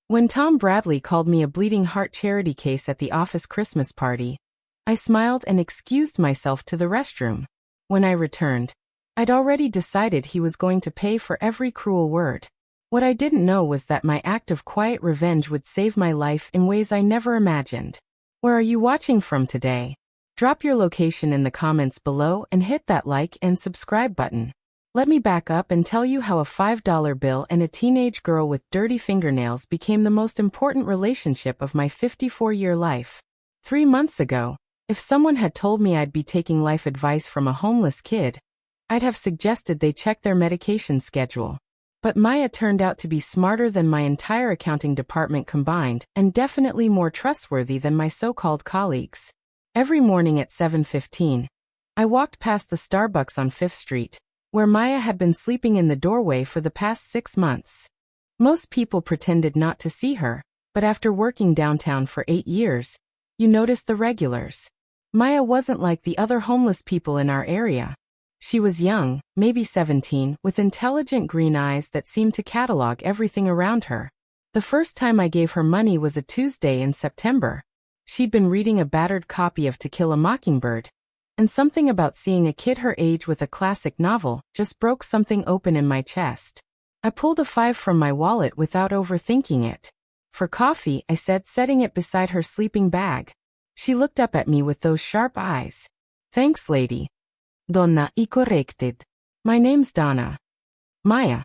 When Tom Bradley called me a bleeding heart charity case at the office Christmas party, I smiled and excused myself to the restroom. When I returned, I'd already decided he was going to pay for every cruel word. What I didn't know was that my act of quiet revenge would save my life in ways I never imagined. Where are you watching from today? Drop your location in the comments below and hit that like and subscribe button. Let me back up and tell you how a $5 bill and a teenage girl with dirty fingernails became the most important relationship of my 54-year life. 3 months ago, if someone had told me I'd be taking life advice from a homeless kid, I'd have suggested they check their medication schedule. But Maya turned out to be smarter than my entire accounting department combined and definitely more trustworthy than my so-called colleagues. Every morning at 7:15, I walked past the Starbucks on 5th Street, where Maya had been sleeping in the doorway for the past 6 months. Most people pretended not to see her, but after working downtown for 8 years, you notice the regulars. Maya wasn't like the other homeless people in our area. She was young, maybe 17, with intelligent green eyes that seemed to catalog everything around her. The first time I gave her money was a Tuesday in September. She'd been reading a battered copy of To Kill a Mockingbird, and something about seeing a kid her age with a classic novel just broke something open in my chest. I pulled a $5 from my wallet without overthinking it. For coffee, I said, setting it beside her sleeping bag. She looked up at me with those sharp eyes. Thanks, lady. Donna, I corrected. My name's Donna. Maya.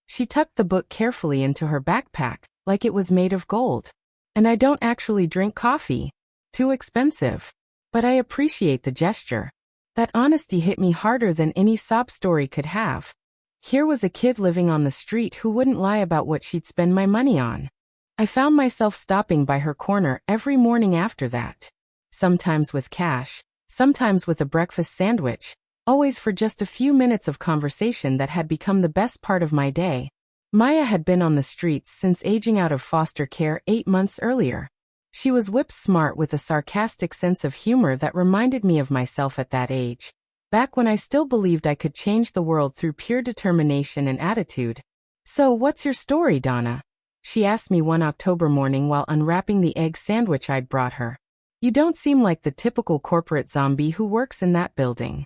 She tucked the book carefully into her backpack, like it was made of gold. And I don't actually drink coffee. Too expensive. But I appreciate the gesture. That honesty hit me harder than any sob story could have. Here was a kid living on the street who wouldn't lie about what she'd spend my money on. I found myself stopping by her corner every morning after that. Sometimes with cash, sometimes with a breakfast sandwich, always for just a few minutes of conversation that had become the best part of my day. Maya had been on the streets since aging out of foster care 8 months earlier. She was whip-smart with a sarcastic sense of humor that reminded me of myself at that age, back when I still believed I could change the world through pure determination and attitude. So what's your story, Donna? She asked me one October morning while unwrapping the egg sandwich I'd brought her. You don't seem like the typical corporate zombie who works in that building.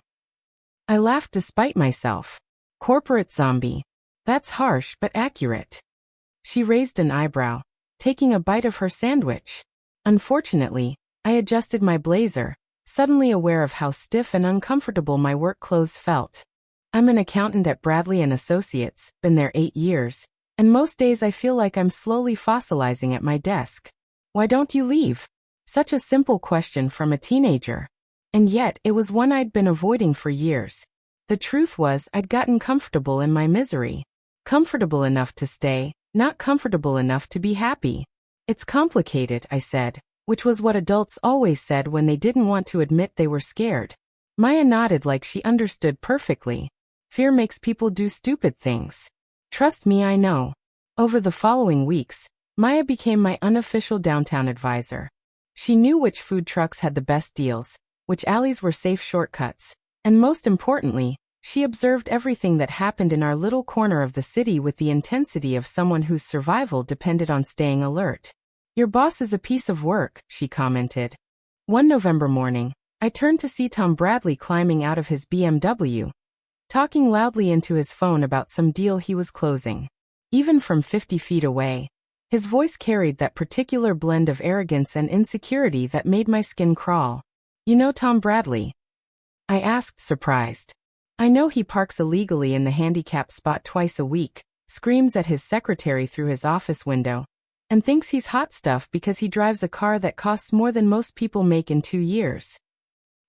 I laughed despite myself. Corporate zombie. That's harsh but accurate. She raised an eyebrow, taking a bite of her sandwich. Unfortunately, I adjusted my blazer, suddenly aware of how stiff and uncomfortable my work clothes felt. I'm an accountant at Bradley & Associates, been there 8 years, and most days I feel like I'm slowly fossilizing at my desk. Why don't you leave? Such a simple question from a teenager. And yet, it was one I'd been avoiding for years. The truth was, I'd gotten comfortable in my misery. Comfortable enough to stay, not comfortable enough to be happy. It's complicated, I said, which was what adults always said when they didn't want to admit they were scared. Maya nodded like she understood perfectly. Fear makes people do stupid things. Trust me, I know. Over the following weeks, Maya became my unofficial downtown advisor. She knew which food trucks had the best deals, which alleys were safe shortcuts, and most importantly, she observed everything that happened in our little corner of the city with the intensity of someone whose survival depended on staying alert. Your boss is a piece of work, she commented. One November morning, I turned to see Tom Bradley climbing out of his BMW, talking loudly into his phone about some deal he was closing. Even from 50 feet away, his voice carried that particular blend of arrogance and insecurity that made my skin crawl. You know Tom Bradley? I asked, surprised. I know he parks illegally in the handicap spot twice a week, screams at his secretary through his office window, and thinks he's hot stuff because he drives a car that costs more than most people make in 2 years.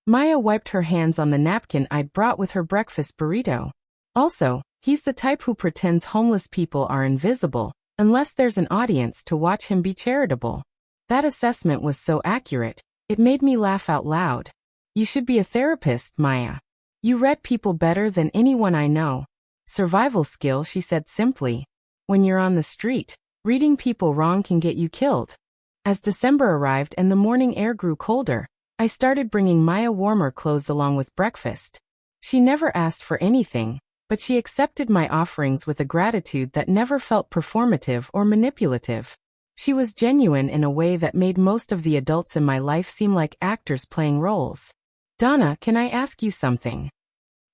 Maya wiped her hands on the napkin I'd brought with her breakfast burrito. Also, he's the type who pretends homeless people are invisible, unless there's an audience to watch him be charitable. That assessment was so accurate, it made me laugh out loud. You should be a therapist, Maya. You read people better than anyone I know. Survival skill, she said simply. When you're on the street, reading people wrong can get you killed. As December arrived and the morning air grew colder, I started bringing Maya warmer clothes along with breakfast. She never asked for anything, but she accepted my offerings with a gratitude that never felt performative or manipulative. She was genuine in a way that made most of the adults in my life seem like actors playing roles. "Donna, can I ask you something?"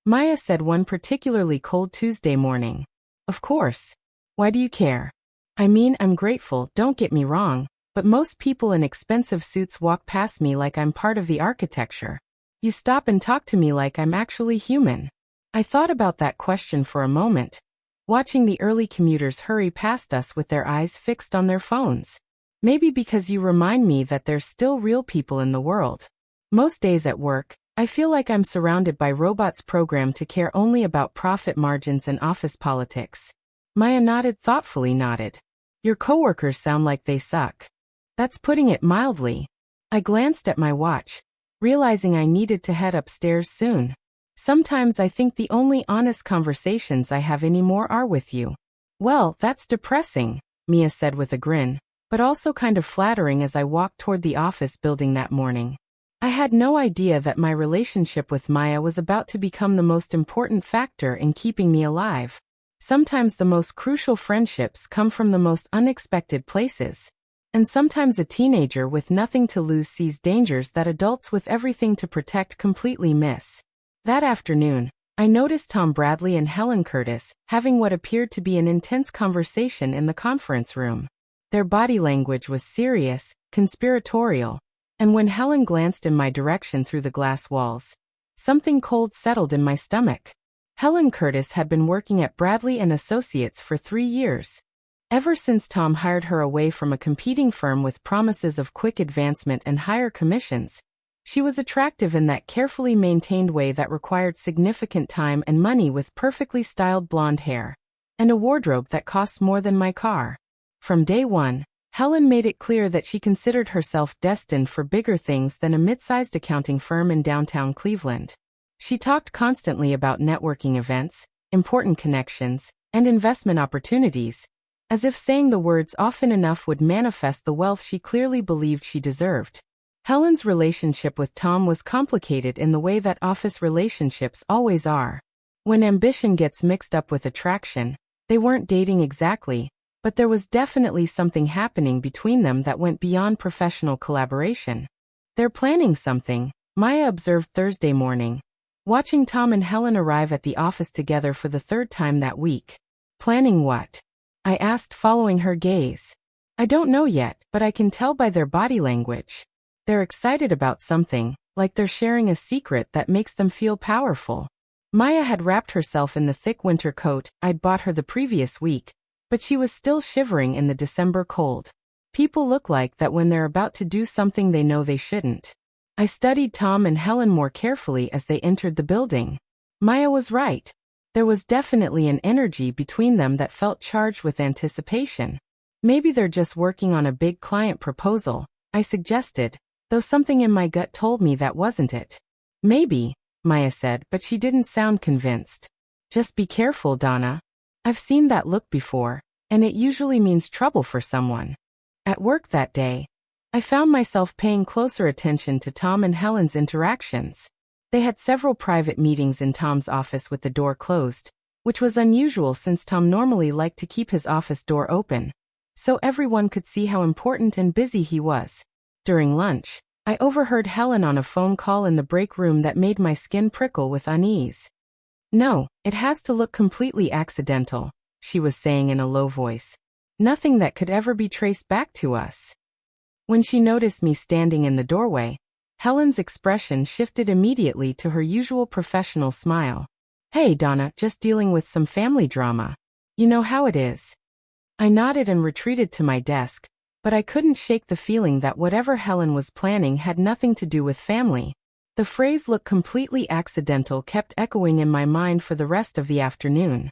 Maya said one particularly cold Tuesday morning. "Of course. Why do you care?" "I mean, I'm grateful, don't get me wrong, but most people in expensive suits walk past me like I'm part of the architecture. You stop and talk to me like I'm actually human." I thought about that question for a moment, watching the early commuters hurry past us with their eyes fixed on their phones. Maybe because you remind me that there's still real people in the world. Most days at work, I feel like I'm surrounded by robots programmed to care only about profit margins and office politics. Maya nodded thoughtfully. "Your coworkers sound like they suck." "That's putting it mildly." I glanced at my watch, realizing I needed to head upstairs soon. "Sometimes I think the only honest conversations I have anymore are with you." "Well, that's depressing," Mia said with a grin, but also kind of flattering as I walked toward the office building that morning. I had no idea that my relationship with Maya was about to become the most important factor in keeping me alive. Sometimes the most crucial friendships come from the most unexpected places. And sometimes a teenager with nothing to lose sees dangers that adults with everything to protect completely miss. That afternoon, I noticed Tom Bradley and Helen Curtis having what appeared to be an intense conversation in the conference room. Their body language was serious, conspiratorial, and when Helen glanced in my direction through the glass walls, something cold settled in my stomach. Helen Curtis had been working at Bradley and Associates for 3 years. Ever since Tom hired her away from a competing firm with promises of quick advancement and higher commissions, she was attractive in that carefully maintained way that required significant time and money, with perfectly styled blonde hair and a wardrobe that cost more than my car. From day one, Helen made it clear that she considered herself destined for bigger things than a mid-sized accounting firm in downtown Cleveland. She talked constantly about networking events, important connections, and investment opportunities, as if saying the words often enough would manifest the wealth she clearly believed she deserved. Helen's relationship with Tom was complicated in the way that office relationships always are. When ambition gets mixed up with attraction, they weren't dating exactly, but there was definitely something happening between them that went beyond professional collaboration. "They're planning something," Maya observed Thursday morning, watching Tom and Helen arrive at the office together for the 3rd time that week. "Planning what?" I asked, following her gaze. "I don't know yet, but I can tell by their body language. They're excited about something, like they're sharing a secret that makes them feel powerful." Maya had wrapped herself in the thick winter coat I'd bought her the previous week, but she was still shivering in the December cold. People look like that when they're about to do something they know they shouldn't. I studied Tom and Helen more carefully as they entered the building. Maya was right. There was definitely an energy between them that felt charged with anticipation. "Maybe they're just working on a big client proposal," I suggested, though something in my gut told me that wasn't it. "Maybe," Maya said, but she didn't sound convinced. "Just be careful, Donna. I've seen that look before, and it usually means trouble for someone." At work that day, I found myself paying closer attention to Tom and Helen's interactions. They had several private meetings in Tom's office with the door closed, which was unusual since Tom normally liked to keep his office door open, so everyone could see how important and busy he was. During lunch, I overheard Helen on a phone call in the break room that made my skin prickle with unease. "No, it has to look completely accidental," she was saying in a low voice. "Nothing that could ever be traced back to us." When she noticed me standing in the doorway, Helen's expression shifted immediately to her usual professional smile. "Hey, Donna, just dealing with some family drama. You know how it is." I nodded and retreated to my desk, but I couldn't shake the feeling that whatever Helen was planning had nothing to do with family. The phrase "look completely accidental" kept echoing in my mind for the rest of the afternoon.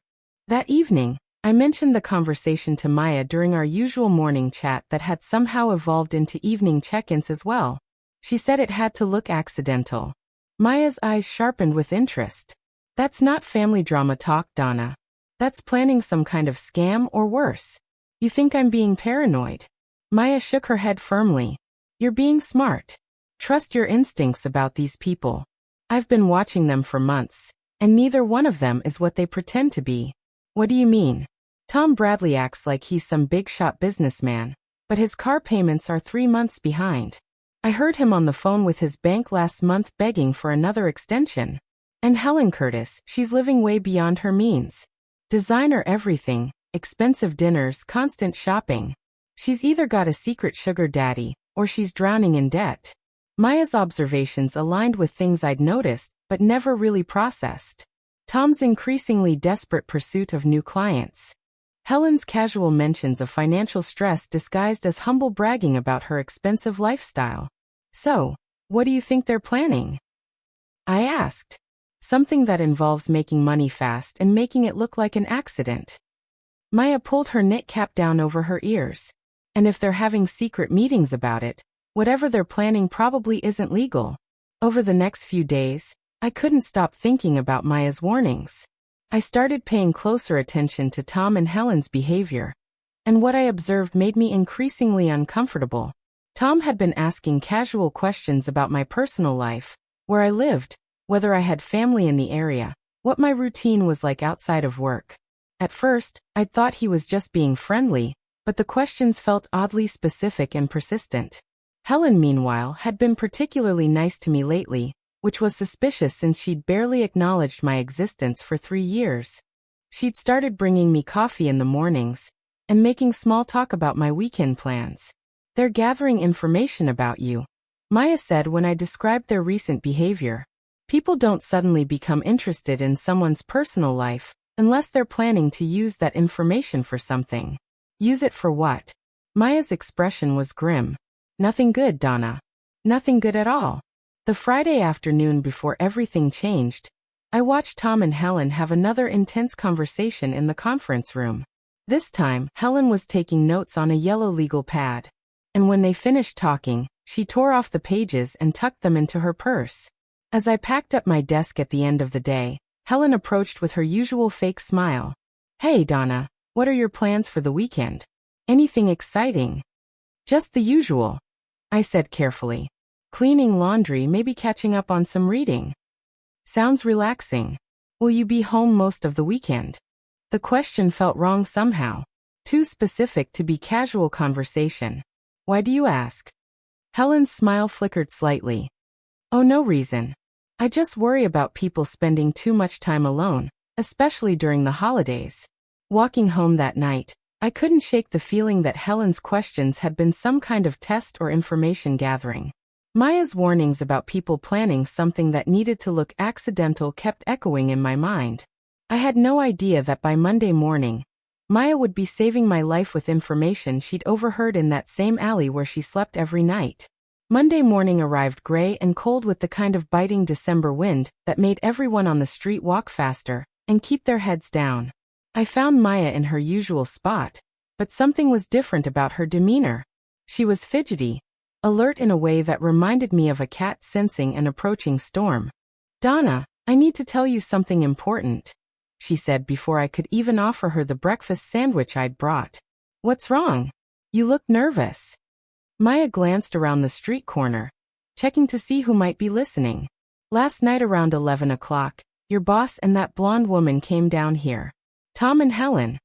That evening, I mentioned the conversation to Maya during our usual morning chat that had somehow evolved into evening check-ins as well. She said it had to look accidental. Maya's eyes sharpened with interest. "That's not family drama talk, Donna. That's planning some kind of scam or worse. You think I'm being paranoid?" Maya shook her head firmly. "You're being smart. Trust your instincts about these people. I've been watching them for months, and neither one of them is what they pretend to be." "What do you mean?" "Tom Bradley acts like he's some big-shot businessman, but his car payments are 3 months behind. I heard him on the phone with his bank last month begging for another extension. And Helen Curtis, she's living way beyond her means. Designer everything, expensive dinners, constant shopping. She's either got a secret sugar daddy, or she's drowning in debt. Maya's observations aligned with things I'd noticed, but never really processed. Tom's increasingly desperate pursuit of new clients. Helen's casual mentions of financial stress disguised as humble bragging about her expensive lifestyle. So, what do you think they're planning? I asked. Something that involves making money fast and making it look like an accident. Maya pulled her knit cap down over her ears. And if they're having secret meetings about it, whatever they're planning probably isn't legal. Over the next few days, I couldn't stop thinking about Maya's warnings. I started paying closer attention to Tom and Helen's behavior. And what I observed made me increasingly uncomfortable. Tom had been asking casual questions about my personal life, where I lived, whether I had family in the area, what my routine was like outside of work. At first, I'd thought he was just being friendly, but the questions felt oddly specific and persistent. Helen, meanwhile, had been particularly nice to me lately, which was suspicious since she'd barely acknowledged my existence for 3 years. She'd started bringing me coffee in the mornings, and making small talk about my weekend plans. "They're gathering information about you," Maya said when I described their recent behavior. "People don't suddenly become interested in someone's personal life, unless they're planning to use that information for something." "Use it for what?" Maya's expression was grim. "Nothing good, Donna. Nothing good at all." The Friday afternoon before everything changed, I watched Tom and Helen have another intense conversation in the conference room. This time, Helen was taking notes on a yellow legal pad. And when they finished talking, she tore off the pages and tucked them into her purse. As I packed up my desk at the end of the day, Helen approached with her usual fake smile. "Hey, Donna, what are your plans for the weekend? Anything exciting?" "Just the usual," I said carefully. "Cleaning laundry, maybe catching up on some reading." "Sounds relaxing. Will you be home most of the weekend?" The question felt wrong somehow. Too specific to be casual conversation. "Why do you ask?" Helen's smile flickered slightly. "Oh, no reason. I just worry about people spending too much time alone, especially during the holidays." Walking home that night, I couldn't shake the feeling that Helen's questions had been some kind of test or information gathering. Maya's warnings about people planning something that needed to look accidental kept echoing in my mind. I had no idea that by Monday morning, Maya would be saving my life with information she'd overheard in that same alley where she slept every night. Monday morning arrived gray and cold with the kind of biting December wind that made everyone on the street walk faster and keep their heads down. I found Maya in her usual spot, but something was different about her demeanor. She was fidgety, alert in a way that reminded me of a cat sensing an approaching storm. "Donna, I need to tell you something important," she said before I could even offer her the breakfast sandwich I'd brought. "What's wrong? You look nervous." Maya glanced around the street corner, checking to see who might be listening. "Last night around 11 o'clock, your boss and that blonde woman came down here. Tom and Helen.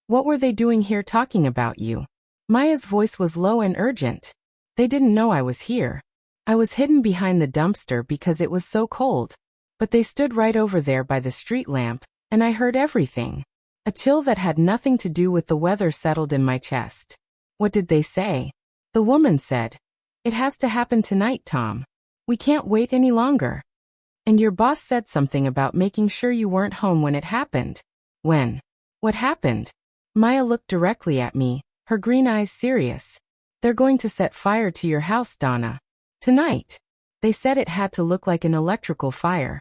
What were they doing here talking about you?" Maya's voice was low and urgent. "They didn't know I was here. I was hidden behind the dumpster because it was so cold. But they stood right over there by the street lamp, and I heard everything." A chill that had nothing to do with the weather settled in my chest. "What did they say?" The woman said, "It has to happen tonight, Tom. We can't wait any longer. And your boss said something about making sure you weren't home when it happened." "When? What happened?" Maya looked directly at me, her green eyes serious. "They're going to set fire to your house, Donna. Tonight. They said it had to look like an electrical fire.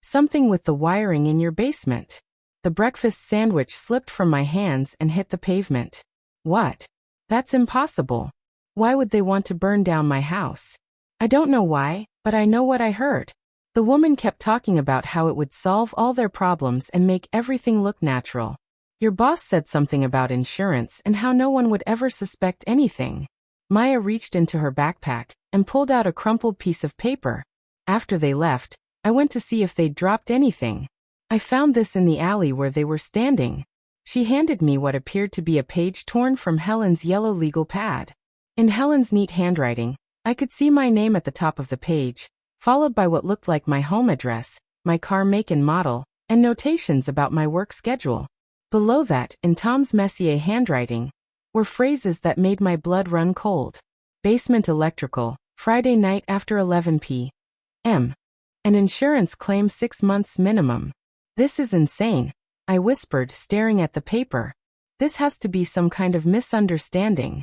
Something with the wiring in your basement." The breakfast sandwich slipped from my hands and hit the pavement. "What? That's impossible. Why would they want to burn down my house?" "I don't know why, but I know what I heard." The woman kept talking about how it would solve all their problems and make everything look natural. "Your boss said something about insurance and how no one would ever suspect anything." Maya reached into her backpack and pulled out a crumpled piece of paper. "After they left, I went to see if they'd dropped anything. I found this in the alley where they were standing." She handed me what appeared to be a page torn from Helen's yellow legal pad. In Helen's neat handwriting, I could see my name at the top of the page, followed by what looked like my home address, my car make and model, and notations about my work schedule. Below that, in Tom's Messier handwriting, were phrases that made my blood run cold. Basement electrical, Friday night after 11 p.m. An insurance claim 6 months minimum. This is insane, I whispered, staring at the paper. This has to be some kind of misunderstanding.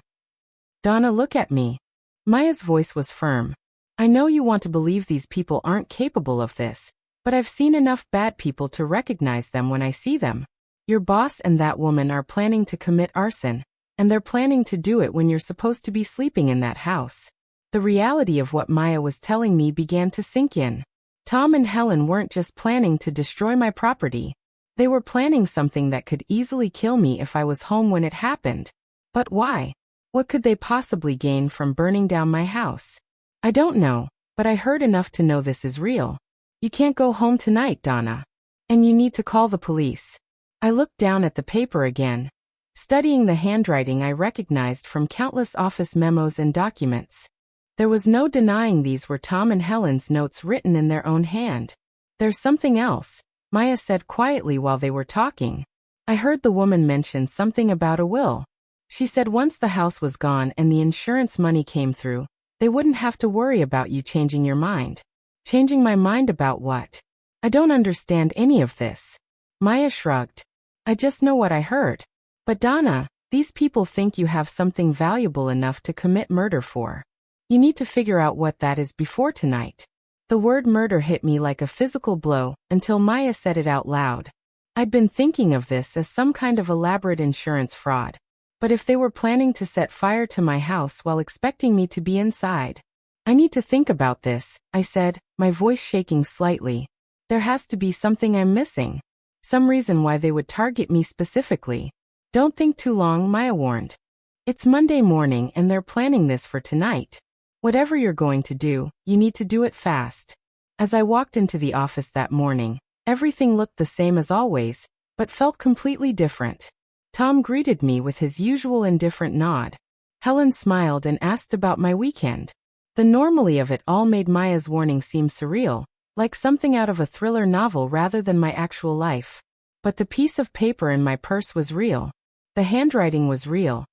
Donna, look at me. Maya's voice was firm. I know you want to believe these people aren't capable of this, but I've seen enough bad people to recognize them when I see them. Your boss and that woman are planning to commit arson, and they're planning to do it when you're supposed to be sleeping in that house. The reality of what Maya was telling me began to sink in. Tom and Helen weren't just planning to destroy my property. They were planning something that could easily kill me if I was home when it happened. But why? What could they possibly gain from burning down my house? I don't know, but I heard enough to know this is real. You can't go home tonight, Donna. And you need to call the police. I looked down at the paper again, studying the handwriting I recognized from countless office memos and documents. There was no denying these were Tom and Helen's notes written in their own hand. There's something else, Maya said quietly while they were talking. I heard the woman mention something about a will. She said once the house was gone and the insurance money came through, they wouldn't have to worry about you changing your mind. Changing my mind about what? I don't understand any of this. Maya shrugged. I just know what I heard. But Donna, these people think you have something valuable enough to commit murder for. You need to figure out what that is before tonight. The word murder hit me like a physical blow until Maya said it out loud. I'd been thinking of this as some kind of elaborate insurance fraud. But if they were planning to set fire to my house while expecting me to be inside, I need to think about this, I said, my voice shaking slightly. There has to be something I'm missing. Some reason why they would target me specifically. Don't think too long, Maya warned. It's Monday morning and they're planning this for tonight. Whatever you're going to do, you need to do it fast. As I walked into the office that morning, everything looked the same as always, but felt completely different. Tom greeted me with his usual indifferent nod. Helen smiled and asked about my weekend. The normality of it all made Maya's warning seem surreal, like something out of a thriller novel rather than my actual life. But the piece of paper in my purse was real. The handwriting was real.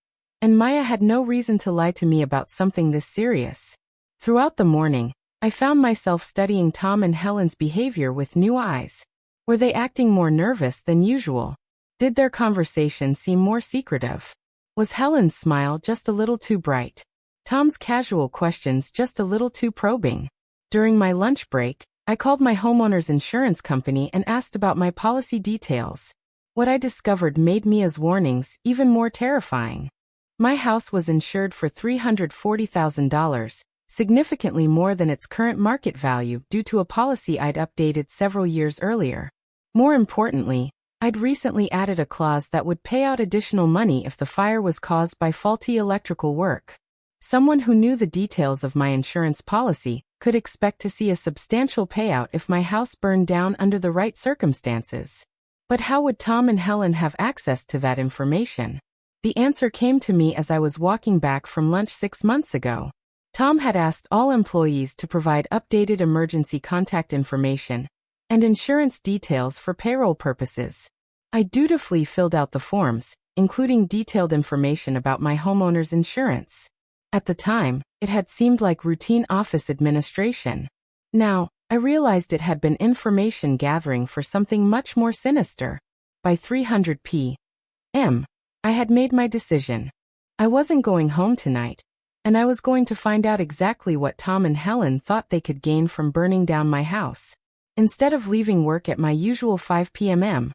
And Maya had no reason to lie to me about something this serious. Throughout the morning, I found myself studying Tom and Helen's behavior with new eyes. Were they acting more nervous than usual? Did their conversation seem more secretive? Was Helen's smile just a little too bright? Tom's casual questions just a little too probing? During my lunch break, I called my homeowner's insurance company and asked about my policy details. What I discovered made Mia's warnings even more terrifying. My house was insured for $340,000, significantly more than its current market value due to a policy I'd updated several years earlier. More importantly, I'd recently added a clause that would pay out additional money if the fire was caused by faulty electrical work. Someone who knew the details of my insurance policy could expect to see a substantial payout if my house burned down under the right circumstances. But how would Tom and Helen have access to that information? The answer came to me as I was walking back from lunch 6 months ago. Tom had asked all employees to provide updated emergency contact information and insurance details for payroll purposes. I dutifully filled out the forms, including detailed information about my homeowner's insurance. At the time, it had seemed like routine office administration. Now, I realized it had been information gathering for something much more sinister. By 300 p.m., I had made my decision. I wasn't going home tonight, and I was going to find out exactly what Tom and Helen thought they could gain from burning down my house. Instead of leaving work at my usual 5 p.m.,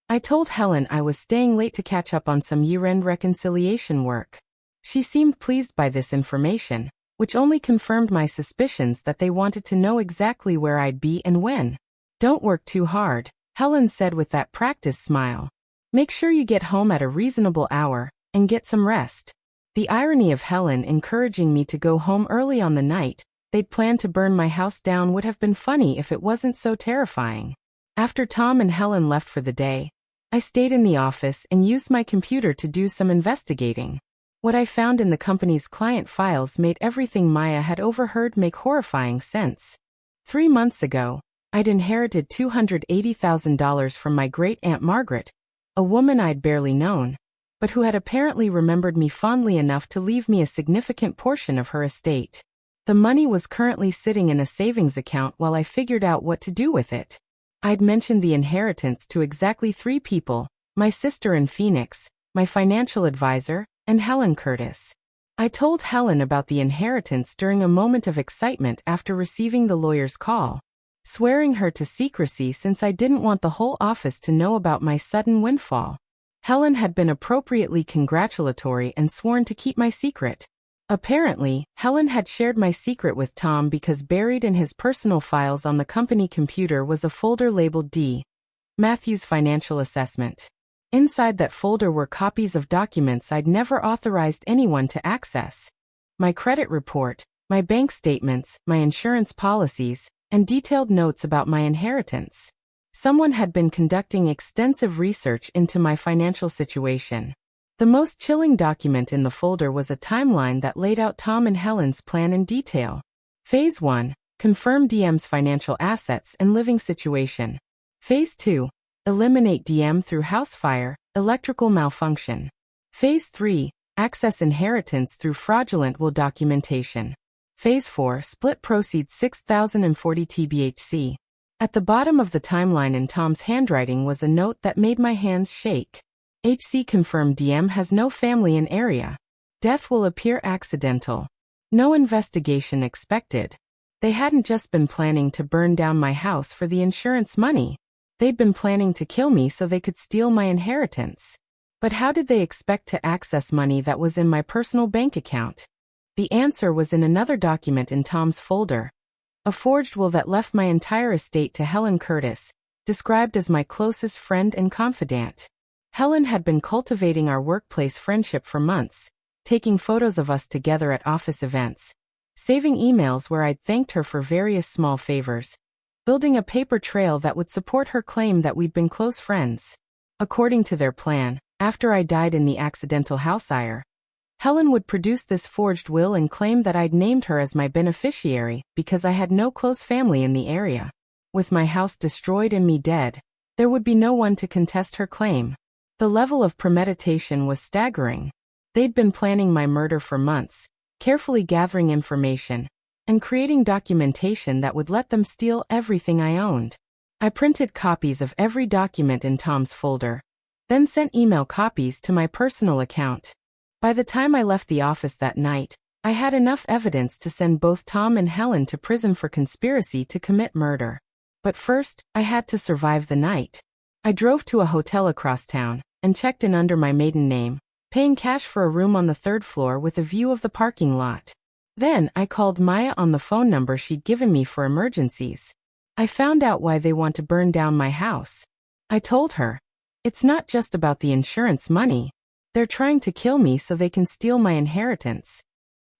I told Helen I was staying late to catch up on some year-end reconciliation work. She seemed pleased by this information, which only confirmed my suspicions that they wanted to know exactly where I'd be and when. Don't work too hard, Helen said with that practiced smile. Make sure you get home at a reasonable hour, and get some rest. The irony of Helen encouraging me to go home early on the night they'd planned to burn my house down would have been funny if it wasn't so terrifying. After Tom and Helen left for the day, I stayed in the office and used my computer to do some investigating. What I found in the company's client files made everything Maya had overheard make horrifying sense. 3 months ago, I'd inherited $280,000 from my great-aunt Margaret, a woman I'd barely known, but who had apparently remembered me fondly enough to leave me a significant portion of her estate. The money was currently sitting in a savings account while I figured out what to do with it. I'd mentioned the inheritance to exactly 3 people: my sister in Phoenix, my financial advisor, and Helen Curtis. I told Helen about the inheritance during a moment of excitement after receiving the lawyer's call, swearing her to secrecy since I didn't want the whole office to know about my sudden windfall. Helen had been appropriately congratulatory and sworn to keep my secret. Apparently, Helen had shared my secret with Tom because buried in his personal files on the company computer was a folder labeled D. Matthews Financial Assessment. Inside that folder were copies of documents I'd never authorized anyone to access. My credit report, my bank statements, my insurance policies, and detailed notes about my inheritance. Someone had been conducting extensive research into my financial situation. The most chilling document in the folder was a timeline that laid out Tom and Helen's plan in detail. Phase 1, confirm DM's financial assets and living situation. Phase 2, eliminate DM through house fire, electrical malfunction. Phase 3, access inheritance through fraudulent will documentation. Phase 4, split proceeds 6,040 TBHC. At the bottom of the timeline in Tom's handwriting was a note that made my hands shake. HC confirmed DM has no family in area. Death will appear accidental. No investigation expected. They hadn't just been planning to burn down my house for the insurance money. They'd been planning to kill me so they could steal my inheritance. But how did they expect to access money that was in my personal bank account? The answer was in another document in Tom's folder. A forged will that left my entire estate to Helen Curtis, described as my closest friend and confidant. Helen had been cultivating our workplace friendship for months, taking photos of us together at office events, saving emails where I'd thanked her for various small favors, building a paper trail that would support her claim that we'd been close friends. According to their plan, after I died in the accidental house fire, Helen would produce this forged will and claim that I'd named her as my beneficiary because I had no close family in the area. With my house destroyed and me dead, there would be no one to contest her claim. The level of premeditation was staggering. They'd been planning my murder for months, carefully gathering information, and creating documentation that would let them steal everything I owned. I printed copies of every document in Tom's folder, then sent email copies to my personal account. By the time I left the office that night, I had enough evidence to send both Tom and Helen to prison for conspiracy to commit murder. But first, I had to survive the night. I drove to a hotel across town and checked in under my maiden name, paying cash for a room on the 3rd floor with a view of the parking lot. Then, I called Maya on the phone number she'd given me for emergencies. I found out why they want to burn down my house. I told her, it's not just about the insurance money. They're trying to kill me so they can steal my inheritance.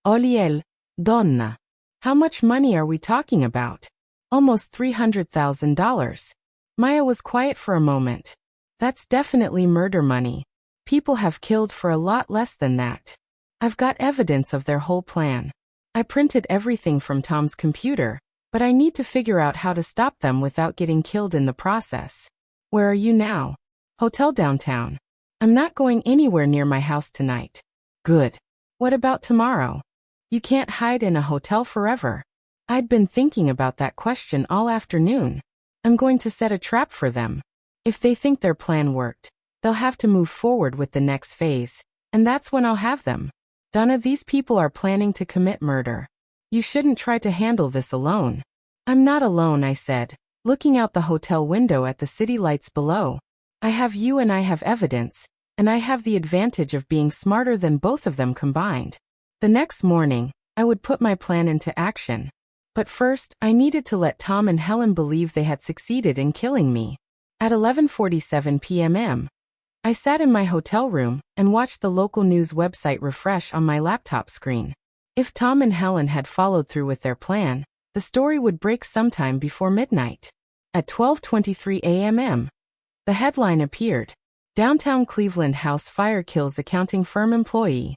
Oliel, donna. How much money are we talking about? Almost $300,000. Maya was quiet for a moment. That's definitely murder money. People have killed for a lot less than that. I've got evidence of their whole plan. I printed everything from Tom's computer, but I need to figure out how to stop them without getting killed in the process. Where are you now? Hotel downtown. I'm not going anywhere near my house tonight. Good. What about tomorrow? You can't hide in a hotel forever. I'd been thinking about that question all afternoon. I'm going to set a trap for them. If they think their plan worked, they'll have to move forward with the next phase, and that's when I'll have them. Donna, these people are planning to commit murder. You shouldn't try to handle this alone. I'm not alone, I said, looking out the hotel window at the city lights below. I have you and I have evidence, and I have the advantage of being smarter than both of them combined. The next morning, I would put my plan into action. But first, I needed to let Tom and Helen believe they had succeeded in killing me. At 11:47 p.m., I sat in my hotel room and watched the local news website refresh on my laptop screen. If Tom and Helen had followed through with their plan, the story would break sometime before midnight. At 12:23 a.m., the headline appeared. Downtown Cleveland house fire kills accounting firm employee.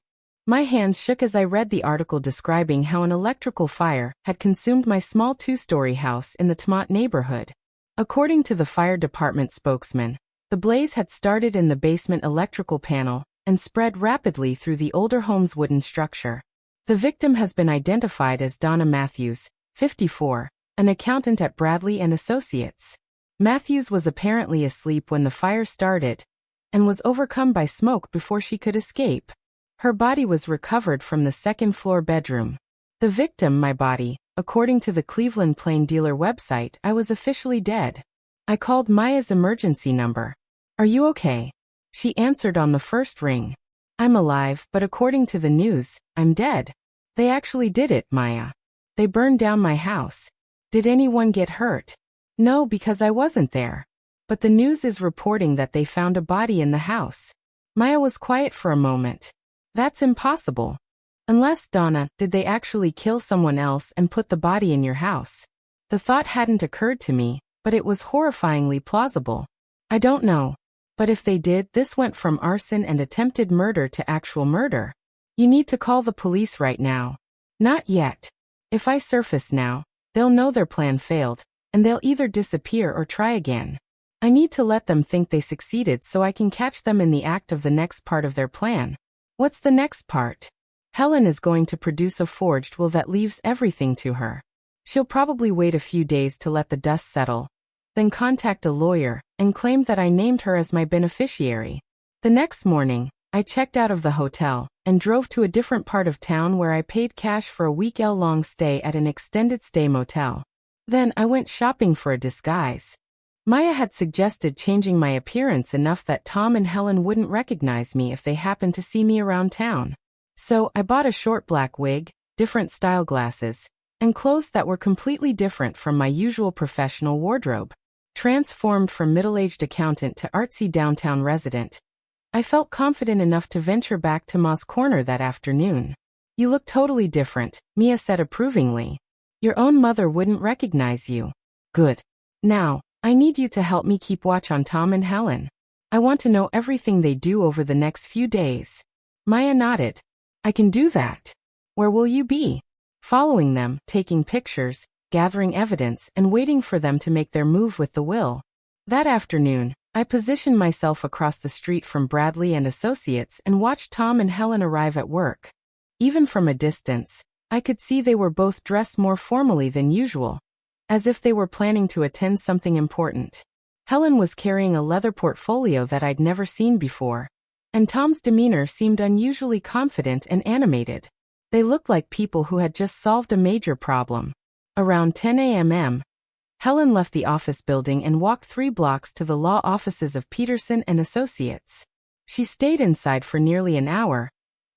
My hands shook as I read the article describing how an electrical fire had consumed my small two-story house in the Tmont neighborhood. According to the fire department spokesman, the blaze had started in the basement electrical panel and spread rapidly through the older home's wooden structure. The victim has been identified as Donna Matthews, 54, an accountant at Bradley and Associates. Matthews was apparently asleep when the fire started and was overcome by smoke before she could escape. Her body was recovered from the second-floor bedroom. The victim, my body, according to the Cleveland Plain Dealer website, I was officially dead. I called Maya's emergency number. Are you okay? She answered on the first ring. I'm alive, but according to the news, I'm dead. They actually did it, Maya. They burned down my house. Did anyone get hurt? No, because I wasn't there. But the news is reporting that they found a body in the house. Maya was quiet for a moment. That's impossible. Unless, Donna, did they actually kill someone else and put the body in your house? The thought hadn't occurred to me, but it was horrifyingly plausible. I don't know. But if they did, this went from arson and attempted murder to actual murder. You need to call the police right now. Not yet. If I surface now, they'll know their plan failed, and they'll either disappear or try again. I need to let them think they succeeded so I can catch them in the act of the next part of their plan. What's the next part? Helen is going to produce a forged will that leaves everything to her. She'll probably wait a few days to let the dust settle, then contact a lawyer and claim that I named her as my beneficiary. The next morning, I checked out of the hotel and drove to a different part of town where I paid cash for a week-long stay at an extended stay motel. Then I went shopping for a disguise. Maya had suggested changing my appearance enough that Tom and Helen wouldn't recognize me if they happened to see me around town. So I bought a short black wig, different style glasses, and clothes that were completely different from my usual professional wardrobe. Transformed from middle-aged accountant to artsy downtown resident, I felt confident enough to venture back to Ma's corner that afternoon. You look totally different, Mia said approvingly. Your own mother wouldn't recognize you. Good. Now, I need you to help me keep watch on Tom and Helen. I want to know everything they do over the next few days. Maya nodded. I can do that. Where will you be? Following them, taking pictures, gathering evidence, and waiting for them to make their move with the will. That afternoon, I positioned myself across the street from Bradley and Associates and watched Tom and Helen arrive at work. Even from a distance, I could see they were both dressed more formally than usual, as if they were planning to attend something important. Helen was carrying a leather portfolio that I'd never seen before, and Tom's demeanor seemed unusually confident and animated. They looked like people who had just solved a major problem. Around 10 a.m., Helen left the office building and walked 3 blocks to the law offices of Peterson and Associates. She stayed inside for nearly an hour,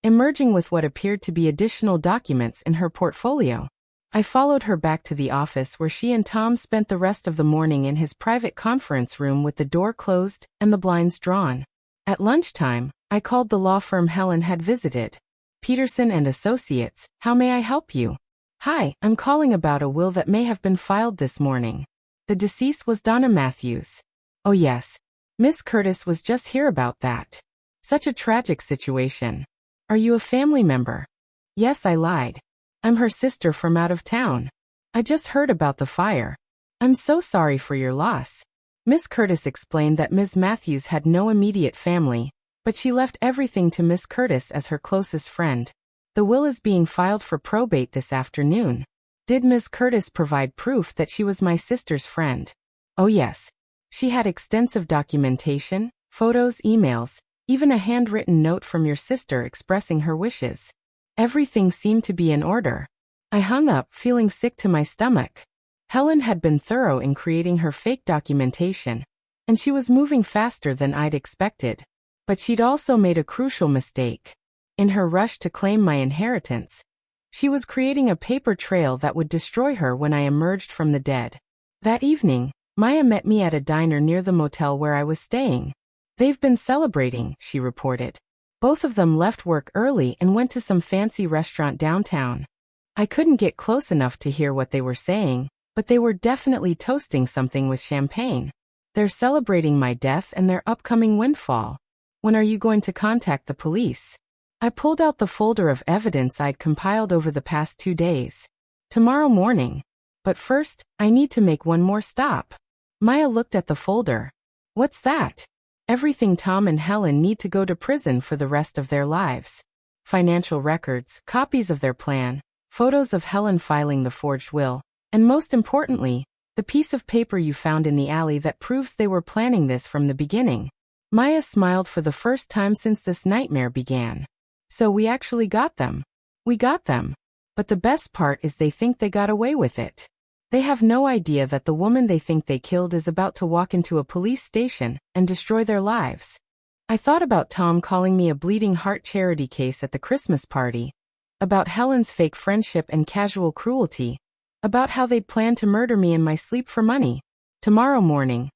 emerging with what appeared to be additional documents in her portfolio. I followed her back to the office where she and Tom spent the rest of the morning in his private conference room with the door closed and the blinds drawn. At lunchtime, I called the law firm Helen had visited. Peterson and Associates, how may I help you? Hi, I'm calling about a will that may have been filed this morning. The deceased was Donna Matthews. Oh yes. Miss Curtis was just here about that. Such a tragic situation. Are you a family member? Yes, I lied. I'm her sister from out of town. I just heard about the fire. I'm so sorry for your loss. Miss Curtis explained that Ms. Matthews had no immediate family, but she left everything to Miss Curtis as her closest friend. The will is being filed for probate this afternoon. Did Miss Curtis provide proof that she was my sister's friend? Oh yes. She had extensive documentation, photos, emails, even a handwritten note from your sister expressing her wishes. Everything seemed to be in order. I hung up, feeling sick to my stomach. Helen had been thorough in creating her fake documentation, and she was moving faster than I'd expected. But she'd also made a crucial mistake. In her rush to claim my inheritance, she was creating a paper trail that would destroy her when I emerged from the dead. That evening, Maya met me at a diner near the motel where I was staying. They've been celebrating, she reported. Both of them left work early and went to some fancy restaurant downtown. I couldn't get close enough to hear what they were saying, but they were definitely toasting something with champagne. They're celebrating my death and their upcoming windfall. When are you going to contact the police? I pulled out the folder of evidence I'd compiled over the past 2 days. Tomorrow morning. But first, I need to make one more stop. Maya looked at the folder. What's that? Everything Tom and Helen need to go to prison for the rest of their lives. Financial records, copies of their plan, photos of Helen filing the forged will, and most importantly, the piece of paper you found in the alley that proves they were planning this from the beginning. Maya smiled for the first time since this nightmare began. So we actually got them. We got them. But the best part is they think they got away with it. They have no idea that the woman they think they killed is about to walk into a police station and destroy their lives. I thought about Tom calling me a bleeding heart charity case at the Christmas party, about Helen's fake friendship and casual cruelty, about how they'd planned to murder me in my sleep for money. Tomorrow morning,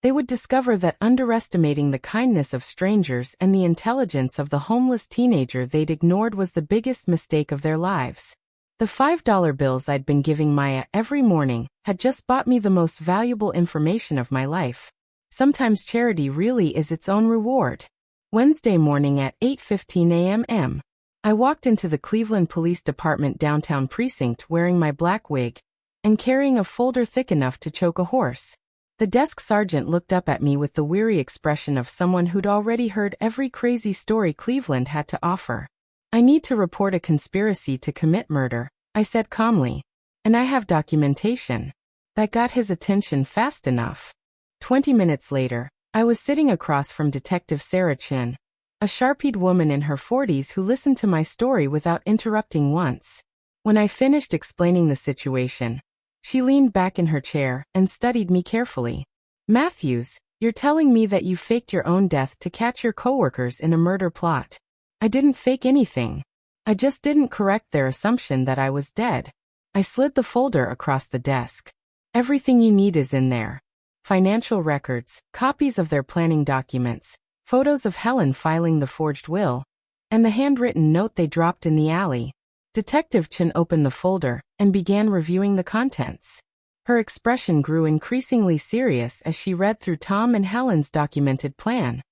they would discover that underestimating the kindness of strangers and the intelligence of the homeless teenager they'd ignored was the biggest mistake of their lives. The $5 bills I'd been giving Maya every morning had just bought me the most valuable information of my life. Sometimes charity really is its own reward. Wednesday morning at 8:15 a.m. I walked into the Cleveland Police Department downtown precinct wearing my black wig and carrying a folder thick enough to choke a horse. The desk sergeant looked up at me with the weary expression of someone who'd already heard every crazy story Cleveland had to offer. I need to report a conspiracy to commit murder, I said calmly. And I have documentation. That got his attention fast enough. 20 minutes later, I was sitting across from Detective Sarah Chin, a sharp-eyed woman in her 40s who listened to my story without interrupting once. When I finished explaining the situation, she leaned back in her chair and studied me carefully. Matthews, you're telling me that you faked your own death to catch your coworkers in a murder plot. I didn't fake anything. I just didn't correct their assumption that I was dead. I slid the folder across the desk. Everything you need is in there. Financial records, copies of their planning documents, photos of Helen filing the forged will, and the handwritten note they dropped in the alley. Detective Chin opened the folder and began reviewing the contents. Her expression grew increasingly serious as she read through Tom and Helen's documented plan.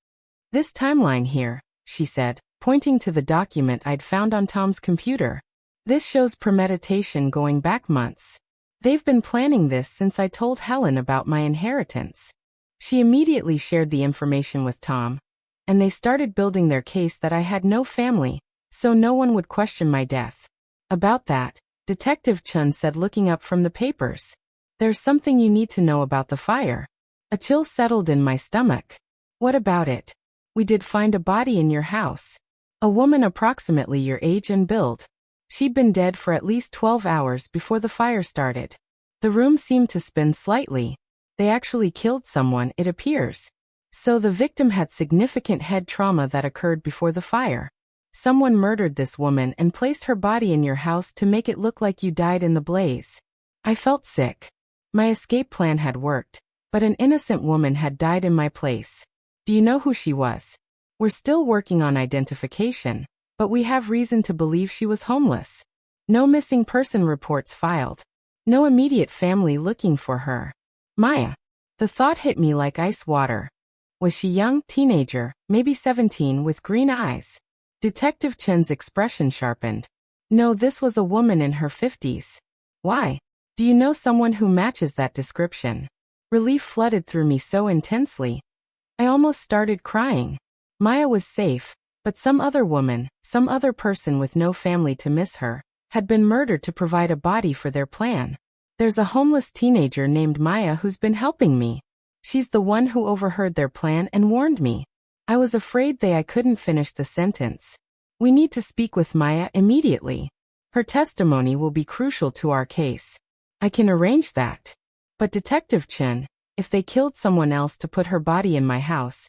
This timeline here, she said, pointing to the document I'd found on Tom's computer. This shows premeditation going back months. They've been planning this since I told Helen about my inheritance. She immediately shared the information with Tom, and they started building their case that I had no family, so no one would question my death. About that, Detective Chun said, looking up from the papers. There's something you need to know about the fire. A chill settled in my stomach. What about it? We did find a body in your house. A woman approximately your age and build. She'd been dead for at least 12 hours before the fire started. The room seemed to spin slightly. They actually killed someone, it appears. So the victim had significant head trauma that occurred before the fire. Someone murdered this woman and placed her body in your house to make it look like you died in the blaze. I felt sick. My escape plan had worked, but an innocent woman had died in my place. Do you know who she was? We're still working on identification, but we have reason to believe she was homeless. No missing person reports filed. No immediate family looking for her. Maya. The thought hit me like ice water. Was she young, teenager, maybe 17, with green eyes? Detective Chen's expression sharpened. No, this was a woman in her 50s. Why? Do you know someone who matches that description? Relief flooded through me so intensely. I almost started crying. Maya was safe, but some other woman, some other person with no family to miss her, had been murdered to provide a body for their plan. There's a homeless teenager named Maya who's been helping me. She's the one who overheard their plan and warned me. I was afraid I couldn't finish the sentence. We need to speak with Maya immediately. Her testimony will be crucial to our case. I can arrange that. But Detective Chen, if they killed someone else to put her body in my house,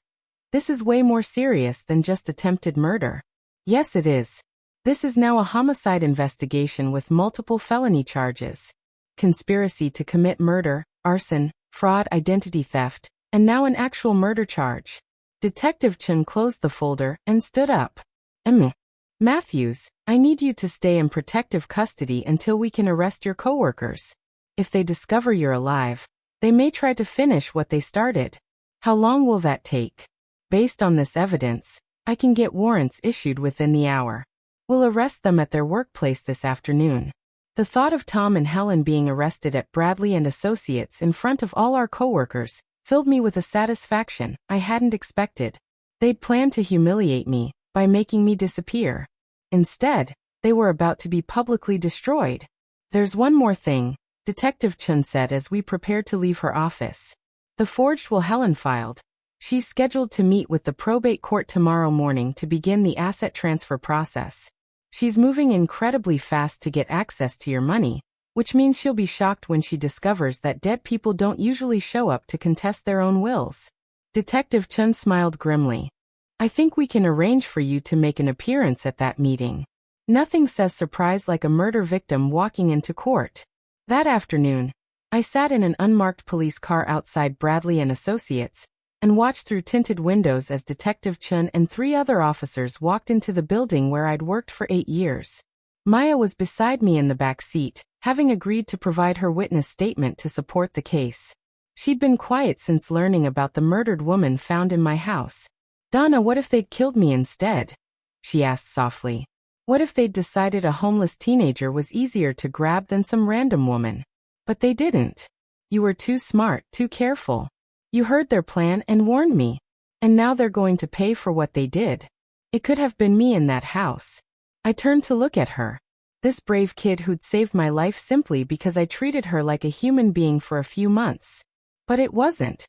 this is way more serious than just attempted murder. Yes, it is. This is now a homicide investigation with multiple felony charges. Conspiracy to commit murder, arson, fraud, identity theft, and now an actual murder charge. Detective Chen closed the folder and stood up. Matthews, I need you to stay in protective custody until we can arrest your coworkers. If they discover you're alive, they may try to finish what they started. How long will that take? Based on this evidence, I can get warrants issued within the hour. We'll arrest them at their workplace this afternoon. The thought of Tom and Helen being arrested at Bradley and Associates in front of all our coworkers filled me with a satisfaction I hadn't expected. They'd planned to humiliate me by making me disappear. Instead, they were about to be publicly destroyed. There's one more thing, Detective Chun said as we prepared to leave her office. The forged will Helen filed. She's scheduled to meet with the probate court tomorrow morning to begin the asset transfer process. She's moving incredibly fast to get access to your money, which means she'll be shocked when she discovers that dead people don't usually show up to contest their own wills. Detective Chun smiled grimly. I think we can arrange for you to make an appearance at that meeting. Nothing says surprise like a murder victim walking into court. That afternoon, I sat in an unmarked police car outside Bradley and Associates and watched through tinted windows as Detective Chun and 3 other officers walked into the building where I'd worked for 8 years. Maya was beside me in the back seat, having agreed to provide her witness statement to support the case. She'd been quiet since learning about the murdered woman found in my house. Donna, what if they'd killed me instead? She asked softly. What if they'd decided a homeless teenager was easier to grab than some random woman? But they didn't. You were too smart, too careful. You heard their plan and warned me. And now they're going to pay for what they did. It could have been me in that house. I turned to look at her. This brave kid who'd saved my life simply because I treated her like a human being for a few months. But it wasn't.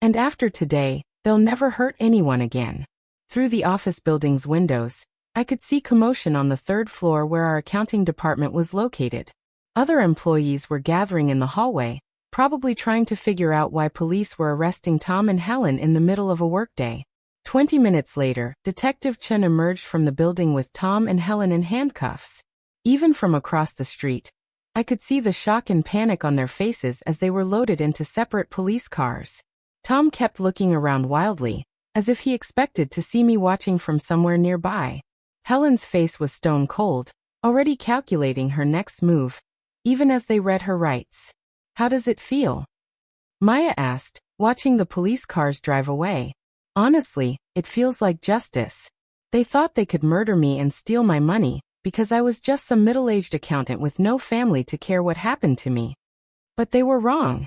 And after today, they'll never hurt anyone again. Through the office building's windows, I could see commotion on the 3rd floor where our accounting department was located. Other employees were gathering in the hallway, probably trying to figure out why police were arresting Tom and Helen in the middle of a workday. 20 minutes later, Detective Chun emerged from the building with Tom and Helen in handcuffs. Even from across the street, I could see the shock and panic on their faces as they were loaded into separate police cars. Tom kept looking around wildly, as if he expected to see me watching from somewhere nearby. Helen's face was stone cold, already calculating her next move, even as they read her rights. How does it feel? Maya asked, watching the police cars drive away. Honestly, it feels like justice. They thought they could murder me and steal my money, because I was just some middle-aged accountant with no family to care what happened to me. But they were wrong.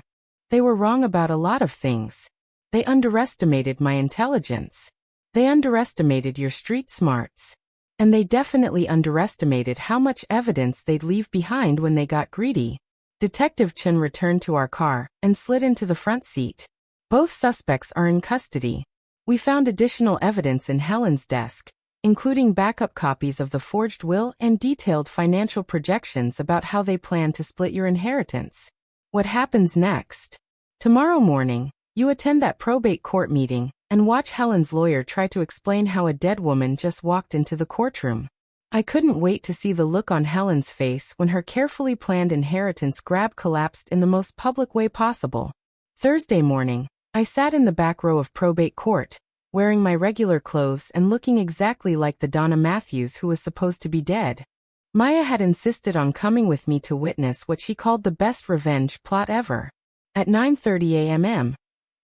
They were wrong about a lot of things. They underestimated my intelligence. They underestimated your street smarts. And they definitely underestimated how much evidence they'd leave behind when they got greedy. Detective Chun returned to our car and slid into the front seat. Both suspects are in custody. We found additional evidence in Helen's desk, including backup copies of the forged will and detailed financial projections about how they plan to split your inheritance. What happens next? Tomorrow morning, you attend that probate court meeting and watch Helen's lawyer try to explain how a dead woman just walked into the courtroom. I couldn't wait to see the look on Helen's face when her carefully planned inheritance grab collapsed in the most public way possible. Thursday morning, I sat in the back row of probate court, wearing my regular clothes and looking exactly like the Donna Matthews who was supposed to be dead. Maya had insisted on coming with me to witness what she called the best revenge plot ever. At 9:30 a.m.,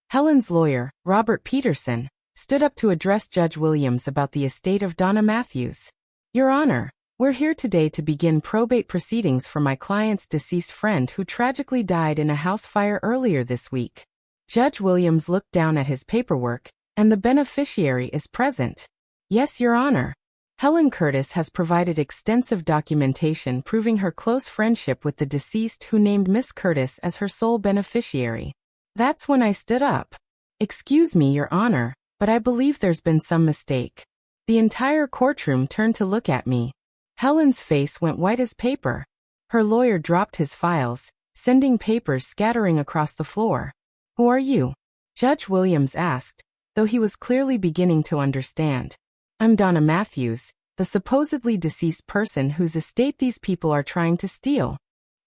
Helen's lawyer, Robert Peterson, stood up to address Judge Williams about the estate of Donna Matthews. Your Honor, we're here today to begin probate proceedings for my client's deceased friend who tragically died in a house fire earlier this week. Judge Williams looked down at his paperwork, and the beneficiary is present. Yes, Your Honor. Helen Curtis has provided extensive documentation proving her close friendship with the deceased who named Miss Curtis as her sole beneficiary. That's when I stood up. Excuse me, Your Honor, but I believe there's been some mistake. The entire courtroom turned to look at me. Helen's face went white as paper. Her lawyer dropped his files, sending papers scattering across the floor. Who are you? Judge Williams asked, though he was clearly beginning to understand. I'm Donna Matthews, the supposedly deceased person whose estate these people are trying to steal.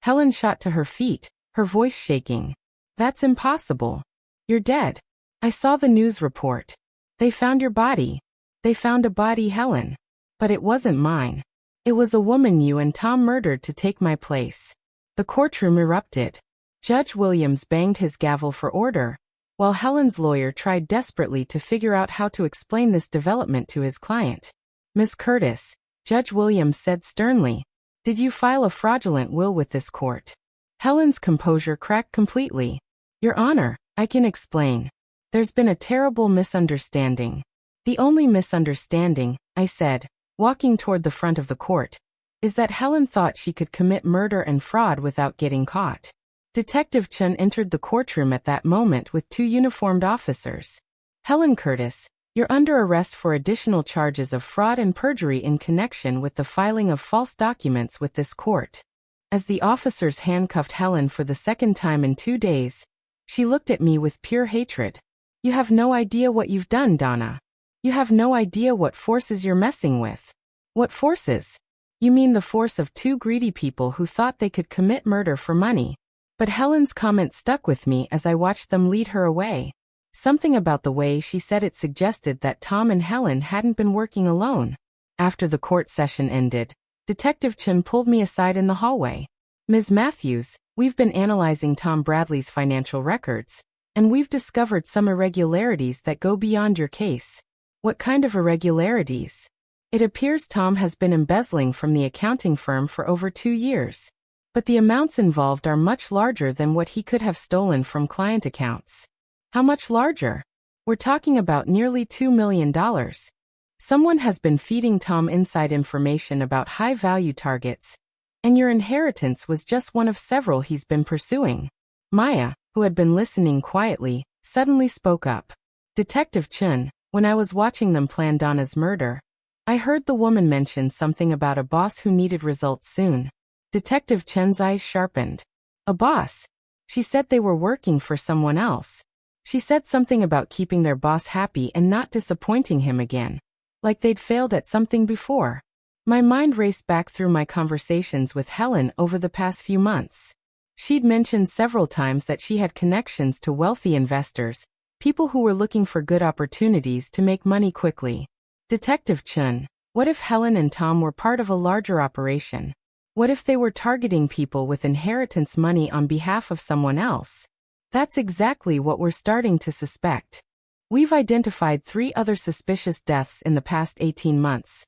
Helen shot to her feet, her voice shaking. That's impossible. You're dead. I saw the news report. They found your body. They found a body, Helen. But it wasn't mine. It was a woman you and Tom murdered to take my place. The courtroom erupted. Judge Williams banged his gavel for order. while Helen's lawyer tried desperately to figure out how to explain this development to his client. "Miss Curtis," Judge Williams said sternly, "did you file a fraudulent will with this court?" Helen's composure cracked completely. "Your Honor, I can explain. There's been a terrible misunderstanding." "The only misunderstanding," I said, walking toward the front of the court, "is that Helen thought she could commit murder and fraud without getting caught." Detective Chen entered the courtroom at that moment with 2 uniformed officers. "Helen Curtis, you're under arrest for additional charges of fraud and perjury in connection with the filing of false documents with this court." As the officers handcuffed Helen for the second time in 2 days, she looked at me with pure hatred. "You have no idea what you've done, Donna. You have no idea what forces you're messing with." "What forces?" "You mean the force of 2 greedy people who thought they could commit murder for money." But Helen's comment stuck with me as I watched them lead her away. Something about the way she said it suggested that Tom and Helen hadn't been working alone. After the court session ended, Detective Chen pulled me aside in the hallway. "Ms. Matthews, we've been analyzing Tom Bradley's financial records, and we've discovered some irregularities that go beyond your case." "What kind of irregularities?" "It appears Tom has been embezzling from the accounting firm for over 2 years. But the amounts involved are much larger than what he could have stolen from client accounts." "How much larger?" "We're talking about nearly $2 million. Someone has been feeding Tom inside information about high-value targets, and your inheritance was just one of several he's been pursuing." Maya, who had been listening quietly, suddenly spoke up. "Detective Chen, when I was watching them plan Donna's murder, I heard the woman mention something about a boss who needed results soon." Detective Chen's eyes sharpened. "A boss?" "She said they were working for someone else. She said something about keeping their boss happy and not disappointing him again. Like they'd failed at something before." My mind raced back through my conversations with Helen over the past few months. She'd mentioned several times that she had connections to wealthy investors, people who were looking for good opportunities to make money quickly. "Detective Chen, what if Helen and Tom were part of a larger operation? What if they were targeting people with inheritance money on behalf of someone else?" "That's exactly what we're starting to suspect. We've identified 3 other suspicious deaths in the past 18 months,